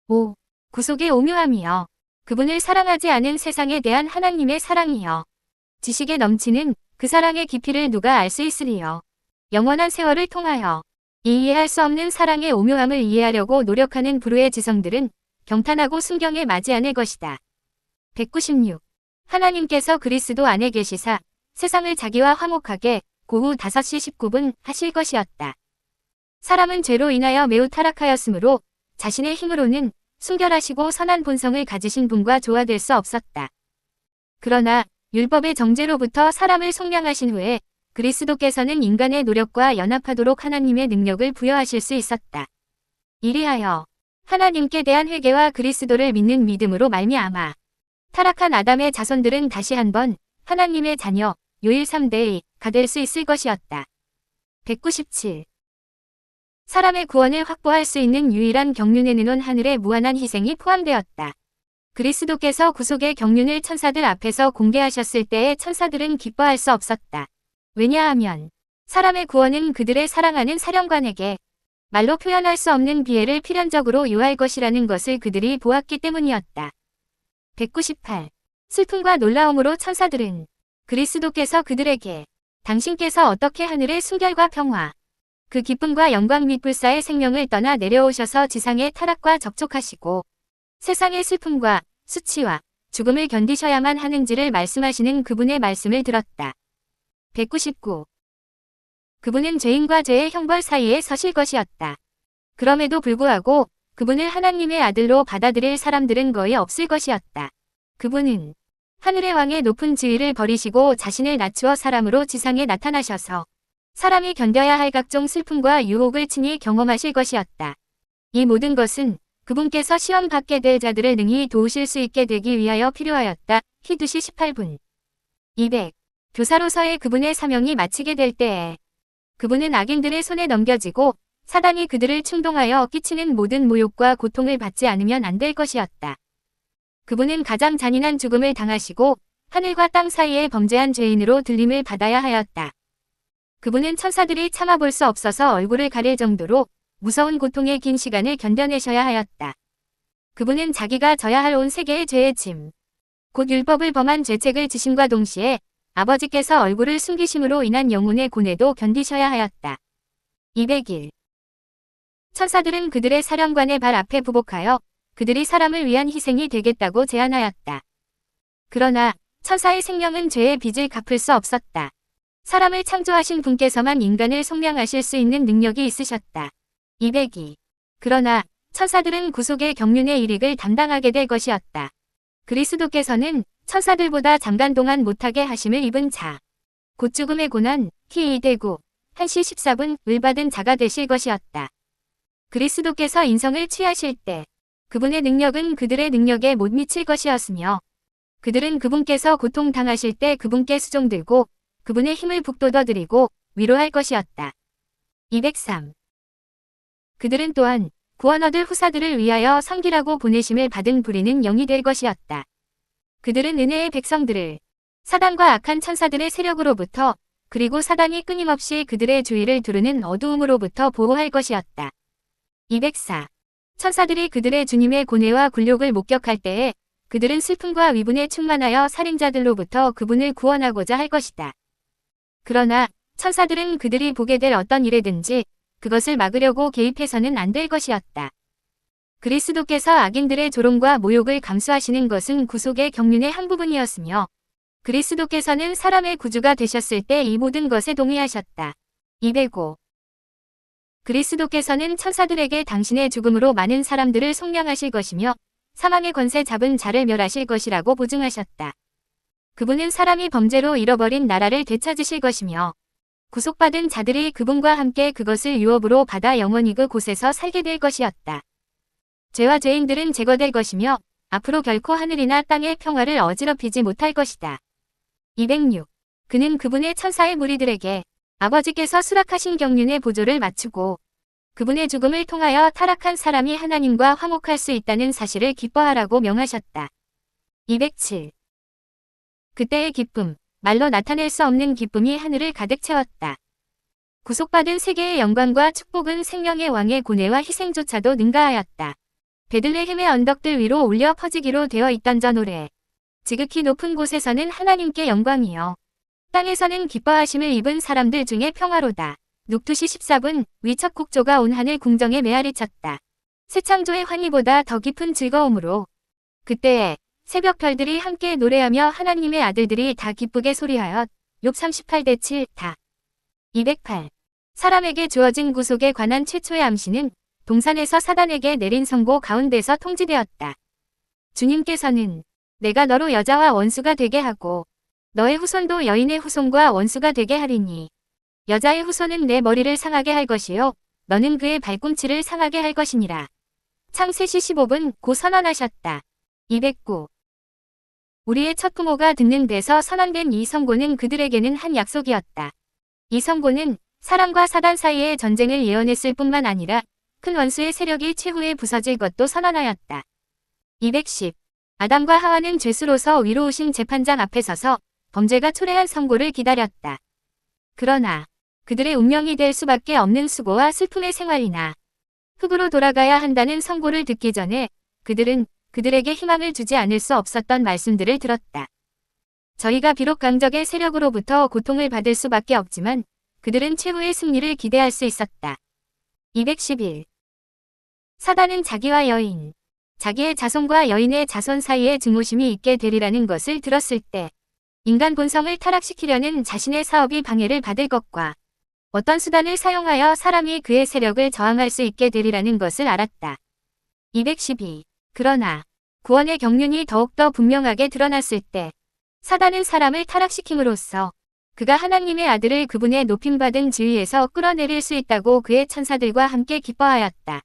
5. 구속의 오묘함이여. 그분을 사랑하지 않은 세상에 대한 하나님의 사랑이여. 지식에 넘치는 그 사랑의 깊이를 누가 알 수 있으리요. 영원한 세월을 통하여 이 이해할 수 없는 사랑의 오묘함을 이해하려고 노력하는 불후의 지성들은 경탄하고 순경에 맞이 않을 것이다. 196. 하나님께서 그리스도 안에 계시사 세상을 자기와 화목하게 고후 5시 19분 하실 것이었다. 사람은 죄로 인하여 매우 타락하였으므로 자신의 힘으로는 순결하시고 선한 본성을 가지신 분과 조화될 수 없었다. 그러나 율법의 정죄로부터 사람을 속량하신 후에 그리스도께서는 인간의 노력과 연합하도록 하나님의 능력을 부여하실 수 있었다. 이리하여 하나님께 대한 회개와 그리스도를 믿는 믿음으로 말미암아 타락한 아담의 자손들은 다시 한번 하나님의 자녀 요일 3대가 될 수 있을 것이었다. 197. 사람의 구원을 확보할 수 있는 유일한 경륜에는 하늘의 무한한 희생이 포함되었다. 그리스도께서 구속의 경륜을 천사들 앞에서 공개하셨을 때에 천사들은 기뻐할 수 없었다. 왜냐하면 사람의 구원은 그들의 사랑하는 사령관에게 말로 표현할 수 없는 비애를 필연적으로 요할 것이라는 것을 그들이 보았기 때문이었다. 198. 슬픔과 놀라움으로 천사들은 그리스도께서 그들에게 당신께서 어떻게 하늘의 순결과 평화, 그 기쁨과 영광 및 불사의 생명을 떠나 내려오셔서 지상의 타락과 접촉하시고 세상의 슬픔과 수치와 죽음을 견디셔야만 하는지를 말씀하시는 그분의 말씀을 들었다. 199. 그분은 죄인과 죄의 형벌 사이에 서실 것이었다. 그럼에도 불구하고 그분을 하나님의 아들로 받아들일 사람들은 거의 없을 것이었다. 그분은 하늘의 왕의 높은 지위를 버리시고 자신을 낮추어 사람으로 지상에 나타나셔서 사람이 견뎌야 할 각종 슬픔과 유혹을 친히 경험하실 것이었다. 이 모든 것은 그분께서 시험 받게 될 자들을 능히 도우실 수 있게 되기 위하여 필요하였다. 히 2시 18분. 200. 교사로서의 그분의 사명이 마치게 될 때에 그분은 악인들의 손에 넘겨지고 사단이 그들을 충동하여 끼치는 모든 모욕과 고통을 받지 않으면 안 될 것이었다. 그분은 가장 잔인한 죽음을 당하시고 하늘과 땅 사이에 범죄한 죄인으로 들림을 받아야 하였다. 그분은 천사들이 참아볼 수 없어서 얼굴을 가릴 정도로 무서운 고통의 긴 시간을 견뎌내셔야 하였다. 그분은 자기가 져야 할 온 세계의 죄의 짐, 곧 율법을 범한 죄책을 지심과 동시에 아버지께서 얼굴을 숨기심으로 인한 영혼의 고뇌도 견디셔야 하였다. 201. 천사들은 그들의 사령관의 발 앞에 부복하여 그들이 사람을 위한 희생이 되겠다고 제안하였다. 그러나 천사의 생명은 죄의 빚을 갚을 수 없었다. 사람을 창조하신 분께서만 인간을 속량하실 수 있는 능력이 있으셨다. 202. 그러나 천사들은 구속의 경륜의 일익을 담당하게 될 것이었다. 그리스도께서는 천사들보다 잠깐 동안 못하게 하심을 입은 자, 곧 죽음의 고난, 키 2대구, 1시 14분을 받은 자가 되실 것이었다. 그리스도께서 인성을 취하실 때 그분의 능력은 그들의 능력에 못 미칠 것이었으며 그들은 그분께서 고통당하실 때 그분께 수종들고 그분의 힘을 북돋워드리고 위로할 것이었다. 203. 그들은 또한 구원 얻을 후사들을 위하여 섬기라고 보내심을 받은 부리는 영이 될 것이었다. 그들은 은혜의 백성들을 사단과 악한 천사들의 세력으로부터 그리고 사단이 끊임없이 그들의 주위를 두르는 어두움으로부터 보호할 것이었다. 204. 천사들이 그들의 주님의 고뇌와 굴욕을 목격할 때에 그들은 슬픔과 위분에 충만하여 살인자들로부터 그분을 구원하고자 할 것이다. 그러나 천사들은 그들이 보게 될 어떤 일에든지 그것을 막으려고 개입해서는 안 될 것이었다. 그리스도께서 악인들의 조롱과 모욕을 감수하시는 것은 구속의 경륜의 한 부분이었으며 그리스도께서는 사람의 구주가 되셨을 때 이 모든 것에 동의하셨다. 205. 그리스도께서는 천사들에게 당신의 죽음으로 많은 사람들을 속량하실 것이며 사망의 권세 잡은 자를 멸하실 것이라고 보증하셨다. 그분은 사람이 범죄로 잃어버린 나라를 되찾으실 것이며 구속받은 자들이 그분과 함께 그것을 유업으로 받아 영원히 그곳에서 살게 될 것이었다. 죄와 죄인들은 제거될 것이며 앞으로 결코 하늘이나 땅의 평화를 어지럽히지 못할 것이다. 206. 그는 그분의 천사의 무리들에게 아버지께서 수락하신 경륜의 보조를 맞추고 그분의 죽음을 통하여 타락한 사람이 하나님과 화목할 수 있다는 사실을 기뻐하라고 명하셨다. 207. 그때의 기쁨, 말로 나타낼 수 없는 기쁨이 하늘을 가득 채웠다. 구속받은 세계의 영광과 축복은 생명의 왕의 고뇌와 희생조차도 능가하였다. 베들레헴의 언덕들 위로 울려 퍼지기로 되어 있던 저 노래. 지극히 높은 곳에서는 하나님께 영광이요. 땅에서는 기뻐하심을 입은 사람들 중에 평화로다. 녹두시 14분, 위첫 국조가 온 하늘 궁정에 메아리 쳤다. 새 창조의 환희보다 더 깊은 즐거움으로. 그때에 새벽 별들이 함께 노래하며 하나님의 아들들이 다 기쁘게 소리하여 욥 38대 7 다. 208. 사람에게 주어진 구속에 관한 최초의 암시는 동산에서 사단에게 내린 선고 가운데서 통지되었다. 주님께서는 내가 너로 여자와 원수가 되게 하고 너의 후손도 여인의 후손과 원수가 되게 하리니 여자의 후손은 내 머리를 상하게 할 것이요 너는 그의 발꿈치를 상하게 할 것이니라. 창세시 15분 고 선언하셨다. 209. 우리의 첫 부모가 듣는 데서 선언된 이 선고는 그들에게는 한 약속이었다. 이 선고는 사람과 사단 사이의 전쟁을 예언했을 뿐만 아니라 큰 원수의 세력이 최후에 부서질 것도 선언하였다. 210. 아담과 하와는 죄수로서 위로우신 재판장 앞에 서서 범죄가 초래한 선고를 기다렸다. 그러나 그들의 운명이 될 수밖에 없는 수고와 슬픔의 생활이나 흙으로 돌아가야 한다는 선고를 듣기 전에 그들은 그들에게 희망을 주지 않을 수 없었던 말씀들을 들었다. 저희가 비록 강적의 세력으로부터 고통을 받을 수밖에 없지만 그들은 최후의 승리를 기대할 수 있었다. 211. 사단은 자기와 여인, 자기의 자손과 여인의 자손 사이에 증오심이 있게 되리라는 것을 들었을 때 인간 본성을 타락시키려는 자신의 사업이 방해를 받을 것과 어떤 수단을 사용하여 사람이 그의 세력을 저항할 수 있게 되리라는 것을 알았다. 212. 그러나 구원의 경륜이 더욱더 분명하게 드러났을 때 사단은 사람을 타락시킴으로써 그가 하나님의 아들을 그분의 높임받은 지위에서 끌어내릴 수 있다고 그의 천사들과 함께 기뻐하였다.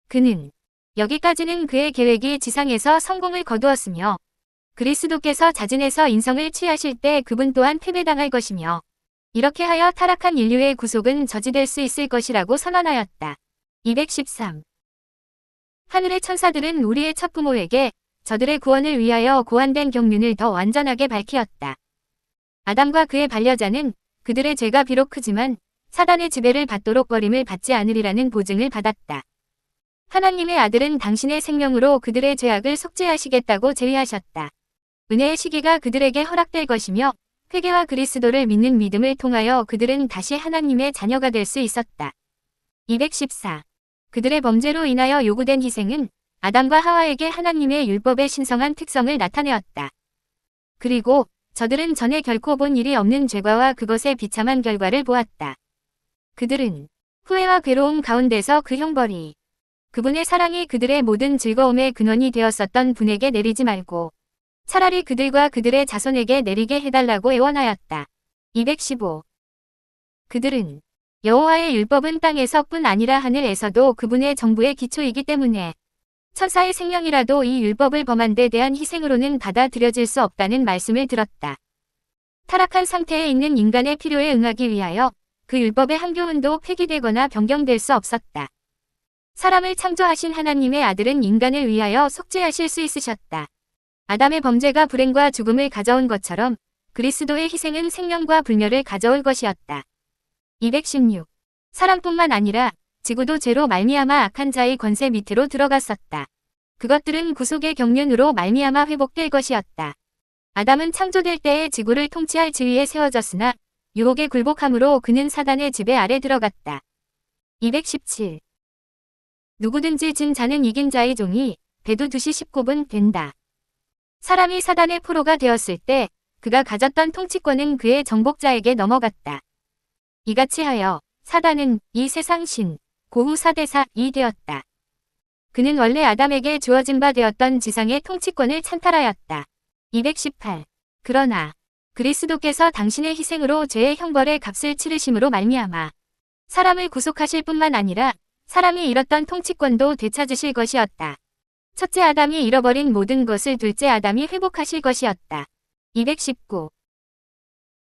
그는 여기까지는 그의 계획이 지상에서 성공을 거두었으며 그리스도께서 자진해서 인성을 취하실 때 그분 또한 패배당할 것이며 이렇게 하여 타락한 인류의 구속은 저지될 수 있을 것이라고 선언하였다. 213. 하늘의 천사들은 우리의 첫부모에게 저들의 구원을 위하여 고안된 경륜을 더 완전하게 밝히었다. 아담과 그의 반려자는 그들의 죄가 비록 크지만 사단의 지배를 받도록 버림을 받지 않으리라는 보증을 받았다. 하나님의 아들은 당신의 생명으로 그들의 죄악을 속죄하시겠다고 제의하셨다. 은혜의 시기가 그들에게 허락될 것이며 회개와 그리스도를 믿는 믿음을 통하여 그들은 다시 하나님의 자녀가 될 수 있었다. 214. 그들의 범죄로 인하여 요구된 희생은 아담과 하와에게 하나님의 율법의 신성한 특성을 나타내었다. 그리고 저들은 전에 결코 본 일이 없는 죄과와 그것의 비참한 결과를 보았다. 그들은 후회와 괴로움 가운데서 그 형벌이 그분의 사랑이 그들의 모든 즐거움의 근원이 되었었던 분에게 내리지 말고 차라리 그들과 그들의 자손에게 내리게 해달라고 애원하였다. 215. 그들은 여호와의 율법은 땅에서뿐 아니라 하늘에서도 그분의 정부의 기초이기 때문에 천사의 생명이라도 이 율법을 범한 데 대한 희생으로는 받아들여질 수 없다는 말씀을 들었다. 타락한 상태에 있는 인간의 필요에 응하기 위하여 그 율법의 한 교훈도 폐기되거나 변경될 수 없었다. 사람을 창조하신 하나님의 아들은 인간을 위하여 속죄하실 수 있으셨다. 아담의 범죄가 불행과 죽음을 가져온 것처럼 그리스도의 희생은 생명과 불멸을 가져올 것이었다. 216. 사람뿐만 아니라 지구도 죄로 말미암아 악한 자의 권세 밑으로 들어갔었다. 그것들은 구속의 경륜으로 말미암아 회복될 것이었다. 아담은 창조될 때에 지구를 통치할 지위에 세워졌으나 유혹에 굴복함으로 그는 사단의 지배 아래 들어갔다. 217. 누구든지 진 자는 이긴 자의 종이 배두 2시 19분 된다. 사람이 사단의 포로가 되었을 때 그가 가졌던 통치권은 그의 정복자에게 넘어갔다. 이같이 하여 사단은 이 세상 신, 고후 사대사이 되었다. 그는 원래 아담에게 주어진 바 되었던 지상의 통치권을 찬탈하였다. 218. 그러나 그리스도께서 당신의 희생으로 죄의 형벌의 값을 치르심으로 말미암아 사람을 구속하실 뿐만 아니라 사람이 잃었던 통치권도 되찾으실 것이었다. 첫째 아담이 잃어버린 모든 것을 둘째 아담이 회복하실 것이었다. 219.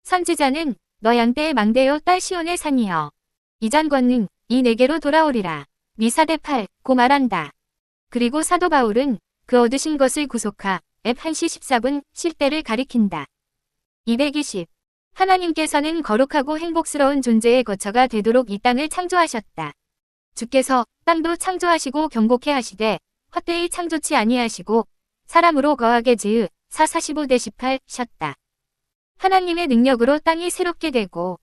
선지자는 너 양떼의 망대요 딸 시온의 산이여. 이전 권능 이 내게로 돌아오리라. 미사대 8, 고 말한다. 그리고 사도 바울은 그 얻으신 것을 구속하 앱 1시 14분 쉴 때를 가리킨다. 220. 하나님께서는 거룩하고 행복스러운 존재의 거처가 되도록 이 땅을 창조하셨다. 주께서 땅도 창조하시고 경복해 하시되 헛되이 창조치 아니하시고 사람으로 거하게 지으 4:45-18 셨다. 하나님의 능력으로 땅이 새롭게 되고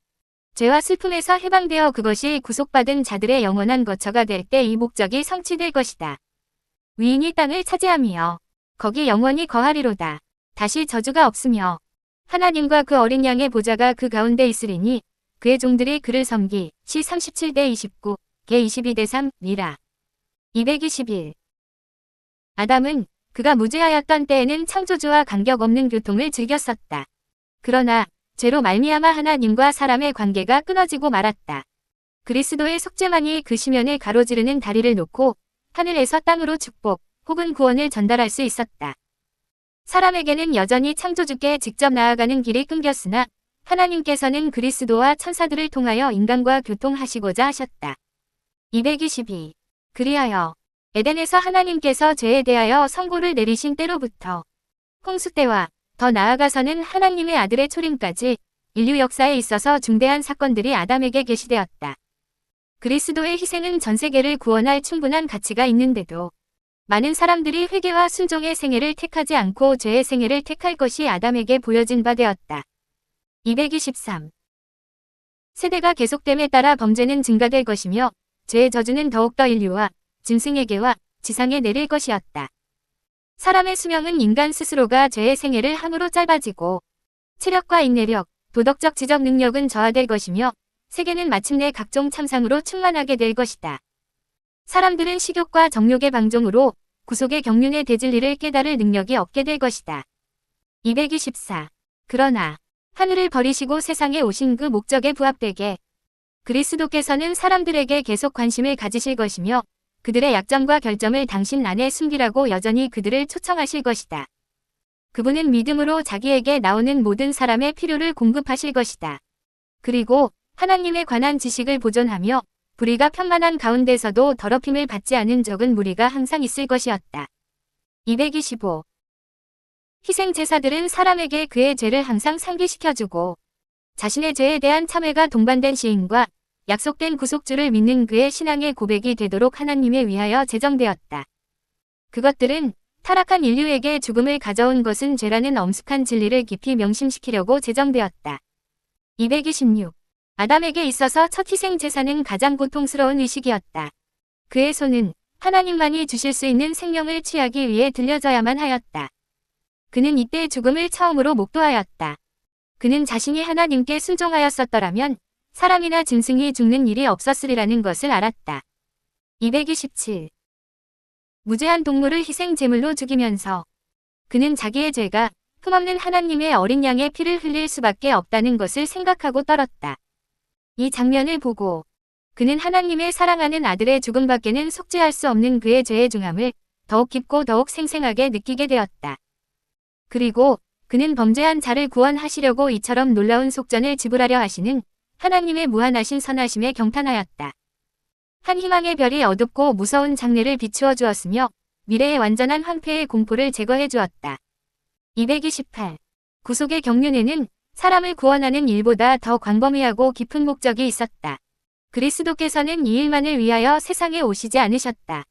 죄와 슬픔에서 해방되어 그것이 구속받은 자들의 영원한 거처가 될 때 이 목적이 성취될 것이다. 위인이 땅을 차지하며 거기 영원히 거하리로다. 다시 저주가 없으며 하나님과 그 어린 양의 보좌가 그 가운데 있으리니 그의 종들이 그를 섬기. 시 37-29, 개 22-3 미라. 221. 아담은 그가 무죄하였던 때에는 창조주와 간격 없는 교통을 즐겼었다. 그러나 죄로 말미암아 하나님과 사람의 관계가 끊어지고 말았다. 그리스도의 속죄만이 그 시면을 가로지르는 다리를 놓고 하늘에서 땅으로 축복 혹은 구원을 전달할 수 있었다. 사람에게는 여전히 창조주께 직접 나아가는 길이 끊겼으나 하나님께서는 그리스도와 천사들을 통하여 인간과 교통하시고자 하셨다. 222. 그리하여 에덴에서 하나님께서 죄에 대하여 선고를 내리신 때로부터 홍수 때와 더 나아가서는 하나님의 아들의 초림까지 인류 역사에 있어서 중대한 사건들이 아담에게 계시되었다. 그리스도의 희생은 전 세계를 구원할 충분한 가치가 있는데도 많은 사람들이 회개와 순종의 생애를 택하지 않고 죄의 생애를 택할 것이 아담에게 보여진 바 되었다. 223. 세대가 계속됨에 따라 범죄는 증가될 것이며 죄의 저주는 더욱더 인류와 짐승에게와 지상에 내릴 것이었다. 사람의 수명은 인간 스스로가 죄의 생애를 함으로 짧아지고 체력과 인내력, 도덕적 지적 능력은 저하될 것이며 세계는 마침내 각종 참상으로 충만하게 될 것이다. 사람들은 식욕과 정욕의 방종으로 구속의 경륜의 대진리를 깨달을 능력이 없게 될 것이다. 224. 그러나 하늘을 버리시고 세상에 오신 그 목적에 부합되게 그리스도께서는 사람들에게 계속 관심을 가지실 것이며 그들의 약점과 결점을 당신 안에 숨기라고 여전히 그들을 초청하실 것이다. 그분은 믿음으로 자기에게 나오는 모든 사람의 필요를 공급하실 것이다. 그리고 하나님에 관한 지식을 보존하며 불의가 편만한 가운데서도 더럽힘을 받지 않은 적은 무리가 항상 있을 것이었다. 225. 희생제사들은 사람에게 그의 죄를 항상 상기시켜주고 자신의 죄에 대한 참회가 동반된 시인과 약속된 구속주를 믿는 그의 신앙의 고백이 되도록 하나님에 위하여 제정되었다. 그것들은 타락한 인류에게 죽음을 가져온 것은 죄라는 엄숙한 진리를 깊이 명심시키려고 제정되었다. 226. 아담에게 있어서 첫 희생 제사는 가장 고통스러운 의식이었다. 그의 손은 하나님만이 주실 수 있는 생명을 취하기 위해 들려져야만 하였다. 그는 이때 죽음을 처음으로 목도하였다. 그는 자신이 하나님께 순종하였었더라면 사람이나 짐승이 죽는 일이 없었으리라는 것을 알았다. 227. 무죄한 동물을 희생 제물로 죽이면서 그는 자기의 죄가 흠없는 하나님의 어린 양의 피를 흘릴 수밖에 없다는 것을 생각하고 떨었다. 이 장면을 보고 그는 하나님의 사랑하는 아들의 죽음밖에는 속죄할 수 없는 그의 죄의 중함을 더욱 깊고 더욱 생생하게 느끼게 되었다. 그리고 그는 범죄한 자를 구원하시려고 이처럼 놀라운 속전을 지불하려 하시는 하나님의 무한하신 선하심에 경탄하였다. 한 희망의 별이 어둡고 무서운 장래를 비추어 주었으며 미래의 완전한 황폐의 공포를 제거해 주었다. 228. 구속의 경륜에는 사람을 구원하는 일보다 더 광범위하고 깊은 목적이 있었다. 그리스도께서는 이 일만을 위하여 세상에 오시지 않으셨다.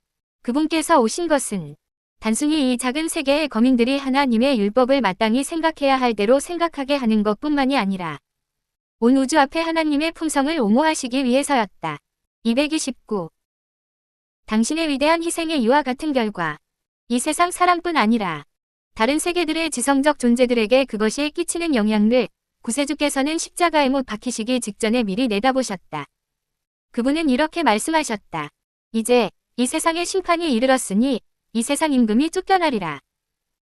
그분께서 오신 것은 단순히 이 작은 세계의 거민들이 하나님의 율법을 마땅히 생각해야 할 대로 생각하게 하는 것뿐만이 아니라 온 우주 앞에 하나님의 품성을 옹호하시기 위해서였다. 229. 당신의 위대한 희생의 이와 같은 결과 이 세상 사람뿐 아니라 다른 세계들의 지성적 존재들에게 그것이 끼치는 영향을 구세주께서는 십자가에 못 박히시기 직전에 미리 내다보셨다. 그분은 이렇게 말씀하셨다. 이제 이 세상의 심판이 이르렀으니 이 세상 임금이 쫓겨나리라.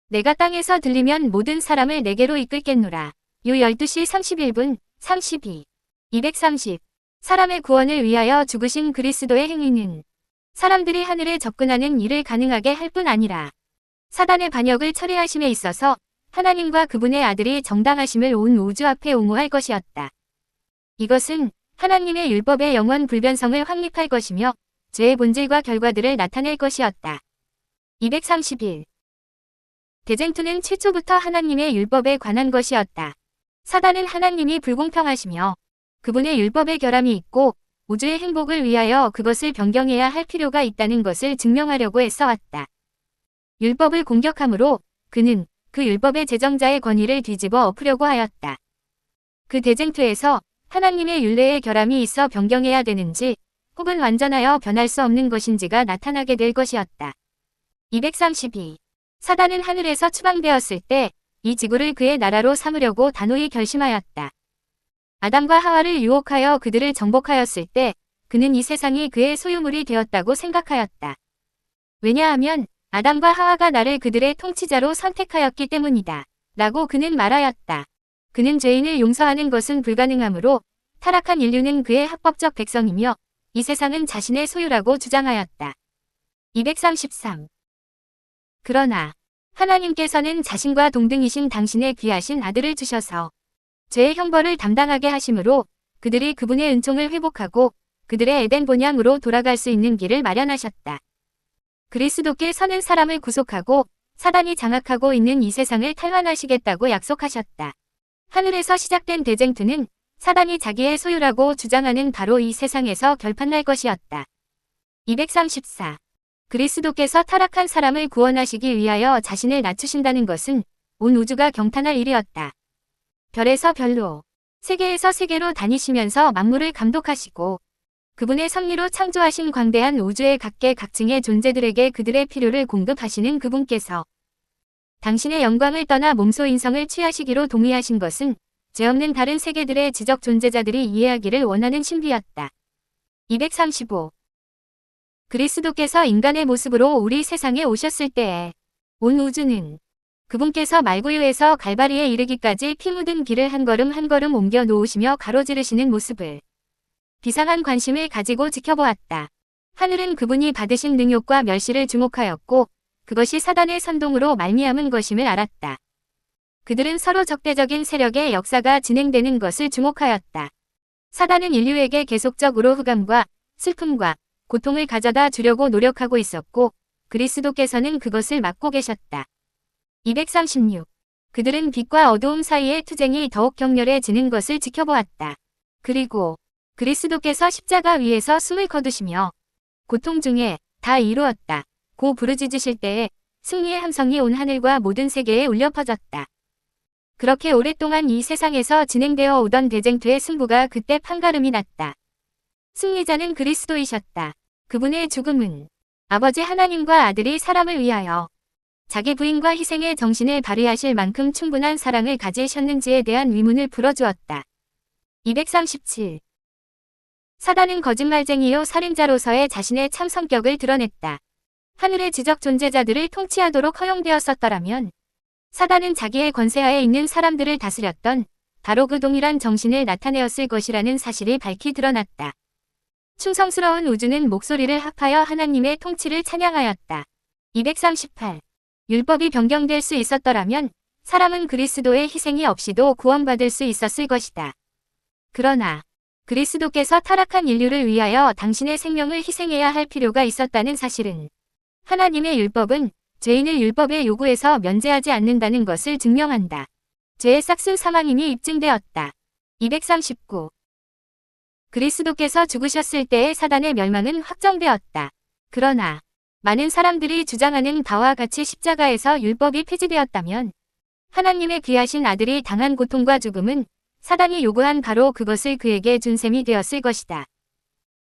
내가 땅에서 들리면 모든 사람을 내게로 이끌겠노라. 요 12시 31분 32. 230. 사람의 구원을 위하여 죽으신 그리스도의 행위는 사람들이 하늘에 접근하는 일을 가능하게 할 뿐 아니라 사단의 반역을 처리하심에 있어서 하나님과 그분의 아들이 정당하심을 온 우주 앞에 옹호할 것이었다. 이것은 하나님의 율법의 영원 불변성을 확립할 것이며 죄의 본질과 결과들을 나타낼 것이었다. 231. 대쟁투는 최초부터 하나님의 율법에 관한 것이었다. 사단은 하나님이 불공평하시며 그분의 율법에 결함이 있고 우주의 행복을 위하여 그것을 변경해야 할 필요가 있다는 것을 증명하려고 애써왔다. 율법을 공격함으로 그는 그 율법의 제정자의 권위를 뒤집어 엎으려고 하였다. 그 대쟁투에서 하나님의 율례에 결함이 있어 변경해야 되는지 혹은 완전하여 변할 수 없는 것인지가 나타나게 될 것이었다. 232. 사단은 하늘에서 추방되었을 때 이 지구를 그의 나라로 삼으려고 단호히 결심하였다. 아담과 하와를 유혹하여 그들을 정복하였을 때 그는 이 세상이 그의 소유물이 되었다고 생각하였다. 왜냐하면 아담과 하와가 나를 그들의 통치자로 선택하였기 때문이다. 라고 그는 말하였다. 그는 죄인을 용서하는 것은 불가능하므로 타락한 인류는 그의 합법적 백성이며 이 세상은 자신의 소유라고 주장하였다. 233. 그러나 하나님께서는 자신과 동등이신 당신의 귀하신 아들을 주셔서 죄의 형벌을 담당하게 하심으로 그들이 그분의 은총을 회복하고 그들의 에덴 본향으로 돌아갈 수 있는 길을 마련하셨다. 그리스도께 서는 사람을 구속하고 사단이 장악하고 있는 이 세상을 탈환하시겠다고 약속하셨다. 하늘에서 시작된 대쟁투는 사단이 자기의 소유라고 주장하는 바로 이 세상에서 결판날 것이었다. 234. 그리스도께서 타락한 사람을 구원하시기 위하여 자신을 낮추신다는 것은 온 우주가 경탄할 일이었다. 별에서 별로, 세계에서 세계로 다니시면서 만물을 감독하시고 그분의 섭리로 창조하신 광대한 우주의 각계 각층의 존재들에게 그들의 필요를 공급하시는 그분께서 당신의 영광을 떠나 몸소 인성을 취하시기로 동의하신 것은 죄 없는 다른 세계들의 지적 존재자들이 이해하기를 원하는 신비였다. 235. 그리스도께서 인간의 모습으로 우리 세상에 오셨을 때에 온 우주는 그분께서 말구유에서 갈바리에 이르기까지 피 묻은 길을 한 걸음 한 걸음 옮겨 놓으시며 가로지르시는 모습을 비상한 관심을 가지고 지켜보았다. 하늘은 그분이 받으신 능욕과 멸시를 주목하였고 그것이 사단의 선동으로 말미암은 것임을 알았다. 그들은 서로 적대적인 세력의 역사가 진행되는 것을 주목하였다. 사단은 인류에게 계속적으로 흑암과 슬픔과 고통을 가져다 주려고 노력하고 있었고 그리스도께서는 그것을 막고 계셨다. 236. 그들은 빛과 어두움 사이의 투쟁이 더욱 격렬해지는 것을 지켜보았다. 그리고 그리스도께서 십자가 위에서 숨을 거두시며 고통 중에 다 이루었다 고 부르짖으실 때에 승리의 함성이 온 하늘과 모든 세계에 울려 퍼졌다. 그렇게 오랫동안 이 세상에서 진행되어 오던 대쟁투의 승부가 그때 판가름이 났다. 승리자는 그리스도이셨다. 그분의 죽음은 아버지 하나님과 아들이 사람을 위하여 자기 부인과 희생의 정신을 발휘하실 만큼 충분한 사랑을 가지셨는지에 대한 의문을 풀어주었다. 237. 사단은 거짓말쟁이요 살인자로서의 자신의 참 성격을 드러냈다. 하늘의 지적 존재자들을 통치하도록 허용되었었더라면 사단은 자기의 권세하에 있는 사람들을 다스렸던 바로 그 동일한 정신을 나타내었을 것이라는 사실이 밝히 드러났다. 충성스러운 우주는 목소리를 합하여 하나님의 통치를 찬양하였다. 238. 율법이 변경될 수 있었더라면 사람은 그리스도의 희생이 없이도 구원받을 수 있었을 것이다. 그러나 그리스도께서 타락한 인류를 위하여 당신의 생명을 희생해야 할 필요가 있었다는 사실은 하나님의 율법은 죄인을 율법의 요구에서 면제하지 않는다는 것을 증명한다. 죄의 싹슨 사망임이 입증되었다. 239. 그리스도께서 죽으셨을 때의 사단의 멸망은 확정되었다. 그러나 많은 사람들이 주장하는 바와 같이 십자가에서 율법이 폐지되었다면 하나님의 귀하신 아들이 당한 고통과 죽음은 사단이 요구한 바로 그것을 그에게 준 셈이 되었을 것이다.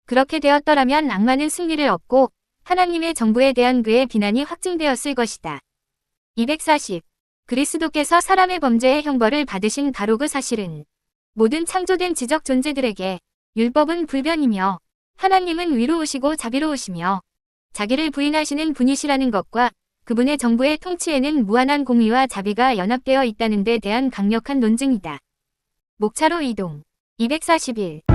그렇게 되었더라면 악마는 승리를 얻고 하나님의 정부에 대한 그의 비난이 확증되었을 것이다. 240. 그리스도께서 사람의 범죄의 형벌을 받으신 바로 그 사실은 모든 창조된 지적 존재들에게 율법은 불변이며 하나님은 위로우시고 자비로우시며 자기를 부인하시는 분이시라는 것과 그분의 정부의 통치에는 무한한 공의와 자비가 연합되어 있다는 데 대한 강력한 논증이다. 목차로 이동. 241.